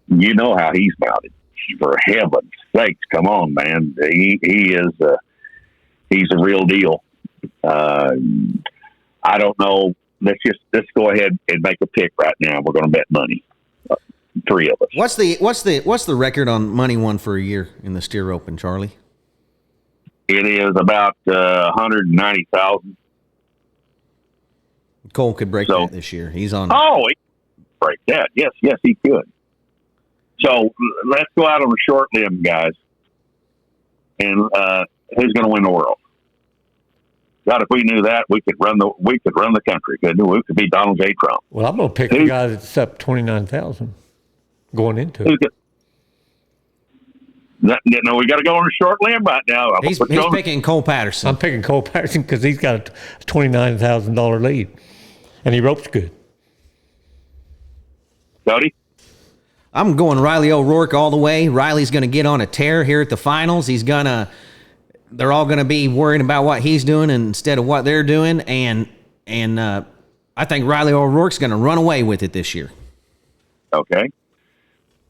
you know how he's mounted. For heaven's sakes, come on, man! He is he's a real deal. I don't know. Let's go ahead and make a pick right now. We're going to bet money. Three of us. What's the record on money won for a year in the steer open, Charlie? It is about 190,000. Cole could break that this year. He's on. Oh, he could break that. Yes, he could. So let's go out on a short limb, guys. And who's going to win the world? God, if we knew that, we could run the country. We could be Donald J. Trump. Well, I'm going to pick the guy that's up 29,000 going into it. No, we got to go on a short limb right now. He's picking Cole Patterson. I'm picking Cole Patterson because he's got a $29,000 lead, and he ropes good. Cody? I'm going Riley O'Rourke all the way. Riley's going to get on a tear here at the finals. They're all going to be worrying about what he's doing instead of what they're doing, and I think Riley O'Rourke's going to run away with it this year. Okay.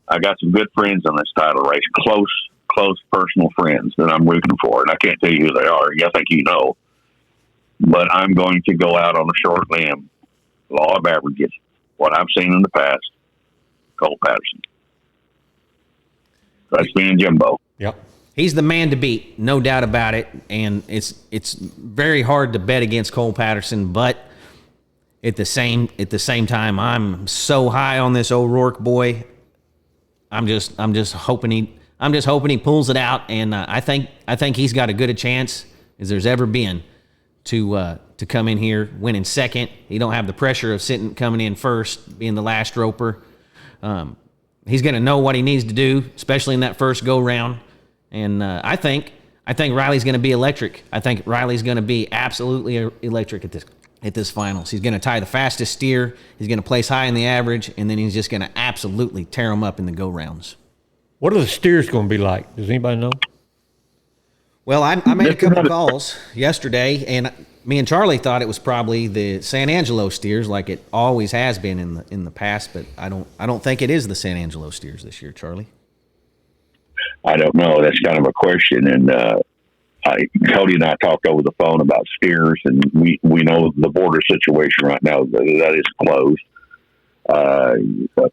I got some good friends on this title race, close personal friends that I'm rooting for, and I can't tell you who they are. I think you know. But I'm going to go out on a short limb. Law of averages. What I've seen in the past, Cole Patterson. That's me and Jimbo. Yep. He's the man to beat, no doubt about it. And it's very hard to bet against Cole Patterson, but at the same time, I'm so high on this O'Rourke boy. I'm just hoping he pulls it out, and I think he's got as good a chance as there's ever been to come in here winning second. He don't have the pressure of coming in first, being the last roper. He's going to know what he needs to do, especially in that first go round. And I think Riley's going to be electric. I think Riley's going to be absolutely electric at this finals. He's going to tie the fastest steer. He's going to place high in the average, and then he's just going to absolutely tear them up in the go rounds. What are the steers going to be like? Does anybody know? Well, I made a couple of calls yesterday, and me and Charlie thought it was probably the San Angelo steers, like it always has been in the past. But I don't think it is the San Angelo steers this year, Charlie. I don't know. That's kind of a question, and Cody and I talked over the phone about steers, and we know the border situation right now that is closed.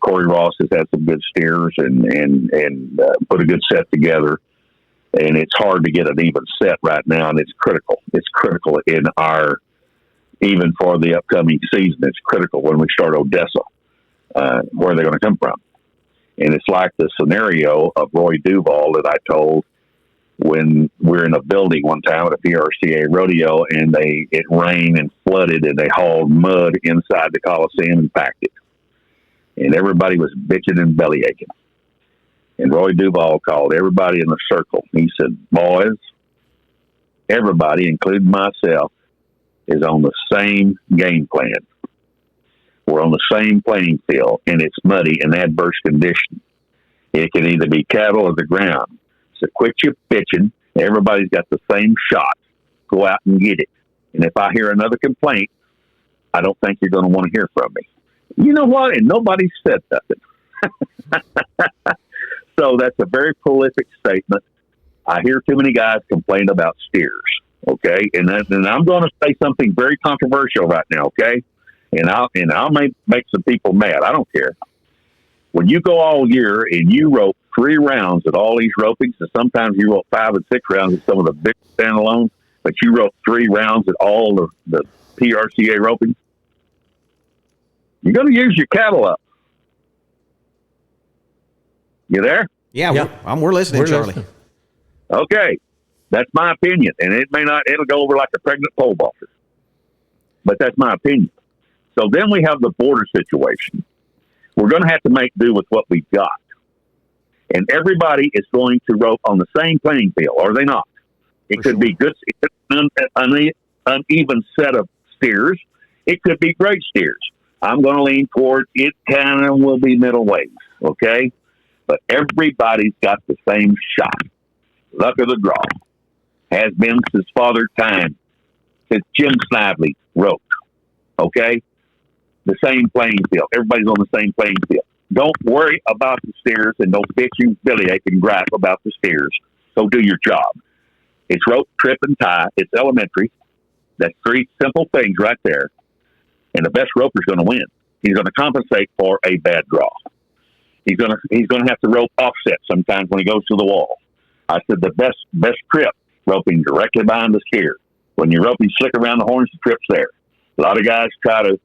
Corey Ross has had some good steers and put a good set together, and it's hard to get an even set right now, and it's critical. It's critical even for the upcoming season. It's critical when we start Odessa, where they're going to come from. And it's like the scenario of Roy Duval that I told when we were in a building one time at a PRCA rodeo, and it rained and flooded, and they hauled mud inside the Coliseum and packed it. And everybody was bitching and belly aching. And Roy Duval called everybody in the circle. He said, "Boys, everybody, including myself, is on the same game plan. We're on the same playing field, and it's muddy and adverse conditions. It can either be cattle or the ground. So quit your bitching. Everybody's got the same shot. Go out and get it. And if I hear another complaint, I don't think you're going to want to hear from me." You know what? And nobody said nothing. So that's a very prolific statement. I hear too many guys complain about steers. Okay, and I'm going to say something very controversial right now. Okay. And I'll make some people mad. I don't care. When you go all year and you rope 3 rounds at all these ropings, and sometimes you rope 5 and 6 rounds at some of the big standalones, but you rope 3 rounds at all of the PRCA ropings, You're going to use your cattle up. You there? Yeah, Yeah. we're listening, We're Charlie. listening. Okay. That's my opinion. And it'll go over like a pregnant pole vaulter. But that's my opinion. So then we have the border situation. We're going to have to make do with what we've got. And everybody is going to rope on the same playing field, are they not? It could be good, uneven set of steers. It could be great steers. I'm going to lean towards it kind of will be middleweight, okay? But everybody's got the same shot. Luck of the draw. Has been since father time, since Jim Snively wrote, okay? The same playing field. Everybody's on the same playing field. Don't worry about the steers and don't bitch and bellyache and gripe about the steers. Go do your job. It's rope, trip, and tie. It's elementary. That's three simple things right there. And the best roper's going to win. He's going to compensate for a bad draw. He's going to have to rope offset sometimes when he goes to the wall. I said the best trip, roping directly behind the steer. When you're roping slick around the horns, the trip's there. A lot of guys try to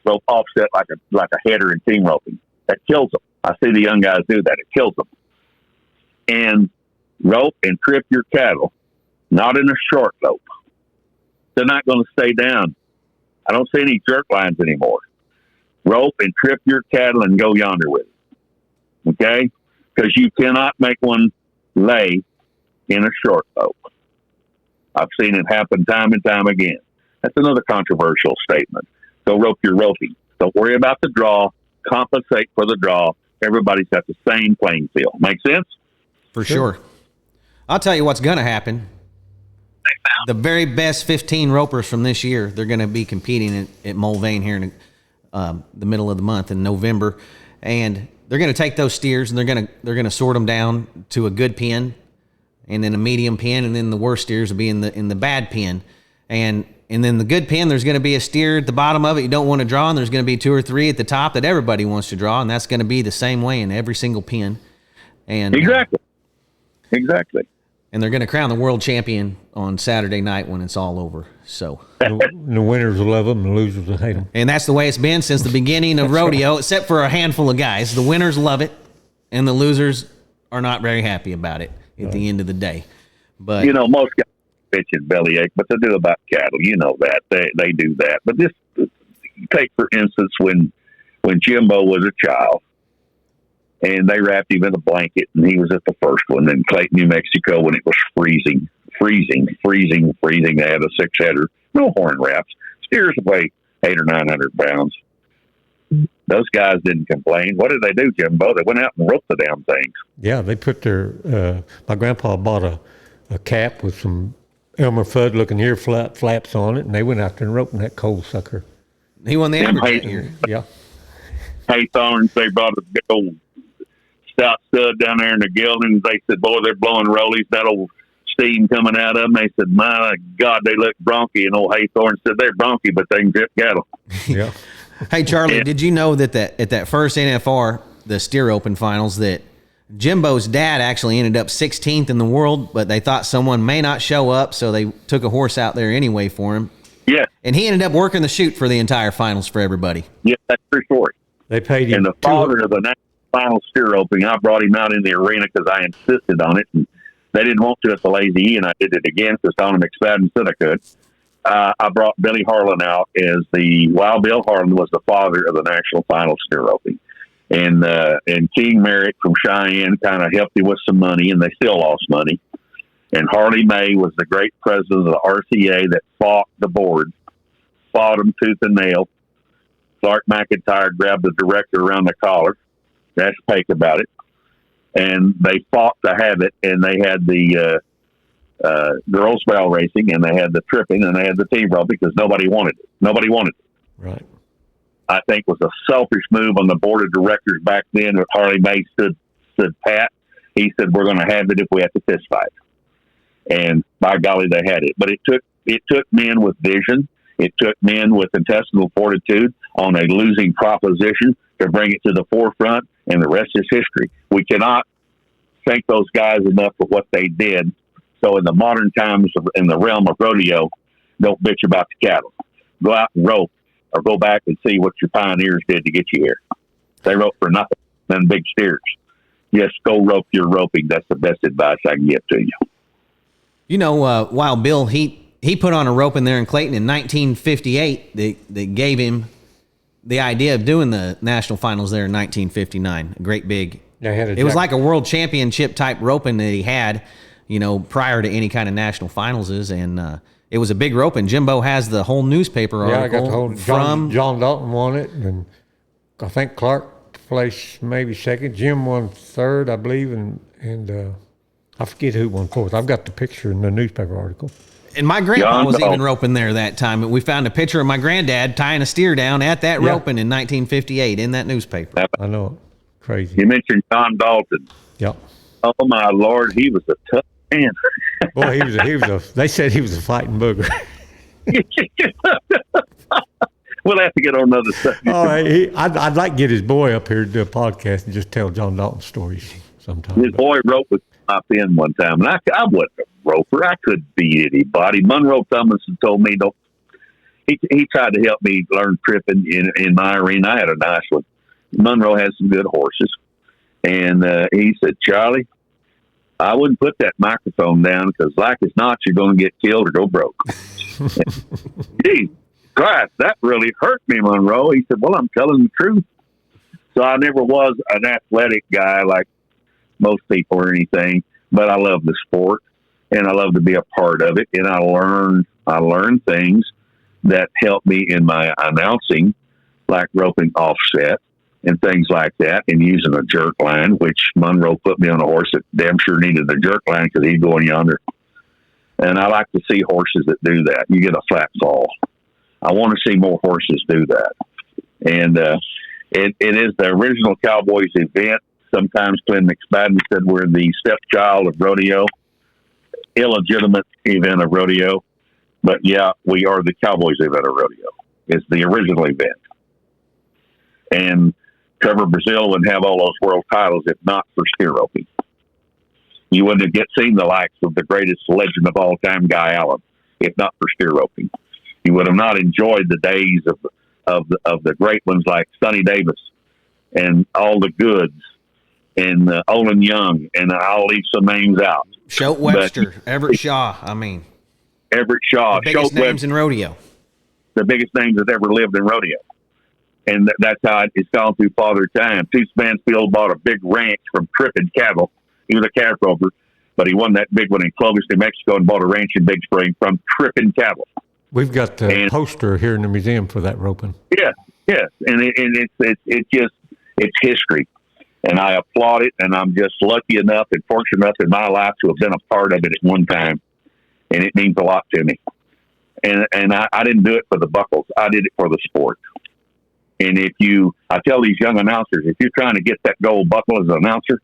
rope offset like a header in team roping. That kills them. I see the young guys do that. It kills them. And rope and trip your cattle, not in a short rope. They're not going to stay down. I don't see any jerk lines anymore. Rope and trip your cattle and go yonder with it. Okay? Because you cannot make one lay in a short rope. I've seen it happen time and time again. That's another controversial statement. Go rope your roping. Don't worry about the draw. Compensate for the draw. Everybody's got the same playing field. Make sense? For sure. I'll tell you what's going to happen. The very best 15 ropers from this year, they're going to be competing at Mulvane here in the middle of the month in November, and they're going to take those steers and they're going to sort them down to a good pen, and then a medium pen, and then the worst steers will be in the bad pen, and then the good pen, there's going to be a steer at the bottom of it you don't want to draw, and there's going to be 2 or 3 at the top that everybody wants to draw, and that's going to be the same way in every single pen. And Exactly. And they're going to crown the world champion on Saturday night when it's all over. So The winners will love them, and the losers will hate them. And that's the way it's been since the beginning of rodeo, except for a handful of guys. The winners love it, and the losers are not very happy about it at the end of the day. But most guys bitch and bellyache, but they do about cattle. You know that. They do that. But this, take for instance, when Jimbo was a child, and they wrapped him in a blanket, and he was at the first one in Clayton, New Mexico, when it was freezing. They had a 6-header, no horn wraps. Steers weigh 800 or 900 pounds. Those guys didn't complain. What did they do, Jimbo? They went out and roped the damn things. Yeah, they put their. My grandpa bought a cap with some Elmer Fudd looking ear flaps on it, and they went out there and roped that cold sucker. he won the Them amateur hay- year. Yeah. Haythorns, they brought a big old stout stud down there in the geldings. They said, boy, they're blowing rollies. That old steam coming out of them. They said, my God, they look bronky. And old Haythorn said, they're bronky, but they can drip cattle. Yeah. Hey, Charlie, did you know that at that first NFR, the Steer Open Finals, that Jimbo's dad actually ended up 16th in the world, but they thought someone may not show up, so they took a horse out there anyway for him. Yeah. And he ended up working the chute for the entire finals for everybody. Yeah, that's true story. They paid him. And the father of the national final steer opening, I brought him out in the arena because I insisted on it. And they didn't want to at the Lazy E, and I did it again because Don McSpadden said I could. I brought Billy Harlan out as Wild Bill Harlan was the father of the national final steer opening. And King Merritt from Cheyenne kind of helped him with some money, and they still lost money. And Harley May was the great president of the RCA that fought the board, fought him tooth and nail. Clark McIntyre grabbed the director around the collar. That's Pake about it. And they fought to have it, and they had the girls' barrel racing, and they had the tripping, and they had the team rope because nobody wanted it. Nobody wanted it. Right. I think was a selfish move on the board of directors back then. If Harley May stood pat, he said, "We're going to have it if we have to fist fight." And by golly, they had it. But it took men with vision. It took men with intestinal fortitude on a losing proposition to bring it to the forefront, and the rest is history. We cannot thank those guys enough for what they did. So in the modern times, in the realm of rodeo, don't bitch about the cattle. Go out and rope or go back and see what your pioneers did to get you here. They roped for nothing. Then big steers. Just go rope your roping. That's the best advice I can give to you. You know, Wild Bill, he put on a rope in there in Clayton in 1958 that gave him the idea of doing the national finals there in 1959. A great big. Yeah, it was like a world championship type roping that he had, you know, prior to any kind of national finals. And it was a big roping. Jimbo has the whole newspaper article. Yeah, I got the whole. from John Dalton won it, and I think Clark placed maybe second. Jim won third, I believe, and I forget who won fourth. I've got the picture in the newspaper article. And my grandpa was even roping there that time. We found a picture of my granddad tying a steer down at that roping in 1958 in that newspaper. I know. Crazy. You mentioned John Dalton. Yep. Oh, my Lord, he was a tough man. Boy, they said he was a fighting booger. We'll have to get on another subject. All right. I'd like to get his boy up here to do a podcast and just tell John Dalton stories sometime. His boy roped with my pen one time, and I wasn't a roper. I couldn't beat anybody. Monroe Thomason told me, don't. He tried to help me learn tripping in my arena. I had a nice one. Monroe has some good horses. And he said, Charlie, I wouldn't put that microphone down because like as not, you're going to get killed or go broke. Gee, Christ, that really hurt me, Monroe. He said, well, I'm telling the truth. So I never was an athletic guy like most people or anything, but I love the sport and I love to be a part of it. And I learned things that help me in my announcing, like roping offset and things like that, and using a jerk line, which Monroe put me on a horse that damn sure needed a jerk line because he's going yonder. And I like to see horses that do that. You get a flat fall. I want to see more horses do that. And it is the original Cowboys event. Sometimes Glenn McSpadden said we're the stepchild of rodeo, illegitimate event of rodeo. But yeah, we are the Cowboys event of rodeo. It's the original event. And Trevor Brazil wouldn't have all those world titles if not for steer roping. You wouldn't have seen the likes of the greatest legend of all time, Guy Allen, if not for steer roping. You would have not enjoyed the days of the great ones like Sonny Davis and all the goods and Olin Young, and I'll leave some names out. Shote Webster, Everett Shaw. Everett Shaw, the biggest Shote names in rodeo. The biggest names that ever lived in rodeo. And that's how it's gone through Father Time. Toots Mansfield bought a big ranch from Trippin Cattle. He was a calf roper, but he won that big one in Clovis, New Mexico, and bought a ranch in Big Spring from Trippin Cattle. We've got the poster here in the museum for that roping. Yes, and it's history, and I applaud it. And I'm just lucky enough and fortunate enough in my life to have been a part of it at one time, and it means a lot to me. And I didn't do it for the buckles; I did it for the sport. And I tell these young announcers, if you're trying to get that gold buckle as an announcer,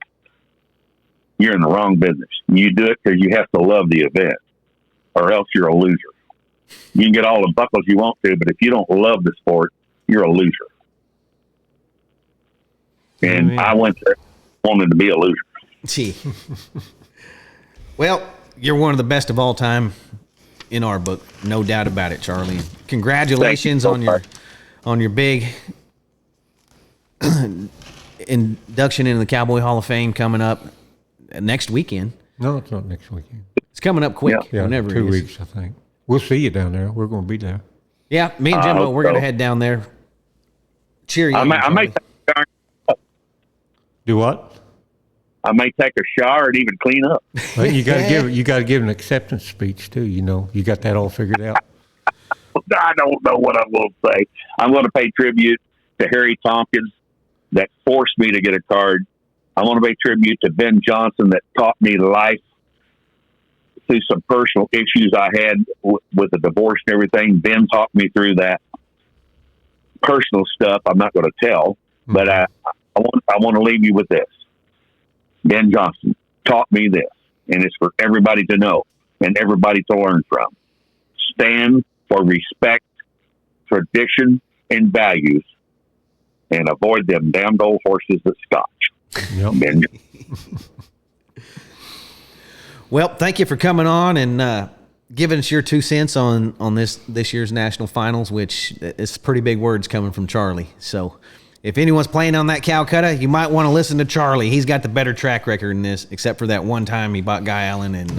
you're in the wrong business. You do it because you have to love the event, or else you're a loser. You can get all the buckles you want to, but if you don't love the sport, you're a loser. And I went there wanting to be a loser. Gee. Well, you're one of the best of all time in our book, no doubt about it, Charlie. Congratulations on your big induction into the Cowboy Hall of Fame coming up next weekend. No, it's not next weekend. It's coming up quick. Yeah, whenever 2 weeks, I think. We'll see you down there. We're going to be there. Yeah, me and Jimbo, we're going to head down there. Cheer you. I may do what? I may take a shower and even clean up. Well, you got to give an acceptance speech too. You know, you got that all figured out. I don't know what I'm going to say. I'm going to pay tribute to Harry Tompkins that forced me to get a card. I want to pay tribute to Ben Johnson that taught me life through some personal issues I had with the divorce and everything. Ben taught me through that personal stuff. I'm not going to tell, but I want to leave you with this. Ben Johnson taught me this, and it's for everybody to know and everybody to learn from. Stand for respect, tradition, and values, and avoid them damned old horses that scotch. Yep. Ben. Well, thank you for coming on, and giving us your 2 cents on this year's national finals, which is pretty big words coming from Charlie. So if anyone's playing on that Calcutta, you might want to listen to Charlie. He's got the better track record in this, except for that one time he bought Guy Allen. And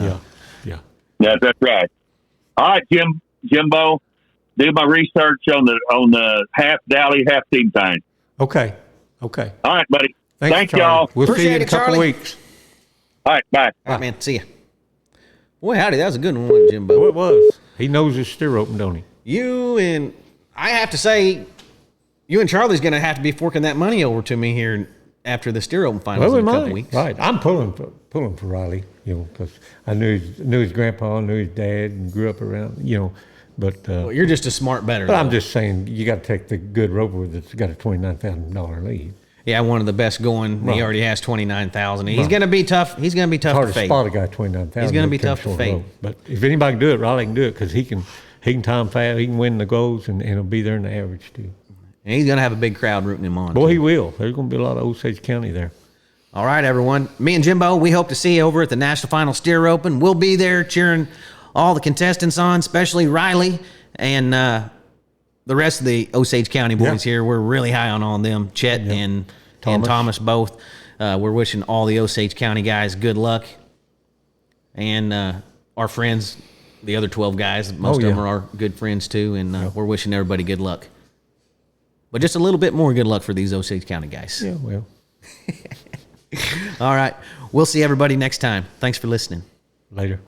Yeah, that's right. All right, Jimbo, do my research on the half Dally, half team time. Okay. All right, buddy. Thank Charlie. y'all. We'll see you Appreciate in a it, couple Charlie. weeks. All right, bye. all right, man. See ya. Boy, howdy, that was a good one, Jimbo. Oh, it was. He knows his steer open, don't he? You and I have to say, you and Charlie's going to have to be forking that money over to me here after the steer open finals Well, we in a couple might. weeks. Right. I'm pulling for Riley, because I knew his grandpa, knew his dad, and grew up around, But Well, you're just a smart bettor. but I'm though. just saying, you got to take the good roper that's got a $29,000 lead. Yeah, one of the best going. Right. He already has 29,000. He's Right. going to be tough. He's going to be tough Hard to to fade. spot a guy 29,000. He's gonna be that tough to comes fade. short rope. But if anybody can do it, Riley can do it because he can time fast. He can win the goals and he'll be there in the average too. And he's going to have a big crowd rooting him on. Boy, too. he will. There's going to be a lot of Osage County there. All right, everyone. Me and Jimbo, we hope to see you over at the National Final Steer Open. We'll be there cheering all the contestants on, especially Riley and the rest of the Osage County boys Yeah. here. We're really high on them, Chet and Thomas both. We're wishing all the Osage County guys good luck. And our friends, the other 12 guys, most of them are our good friends too, and we're wishing everybody good luck. But just a little bit more good luck for these Osage County guys. Yeah, well. All right. We'll see everybody next time. Thanks for listening. Later.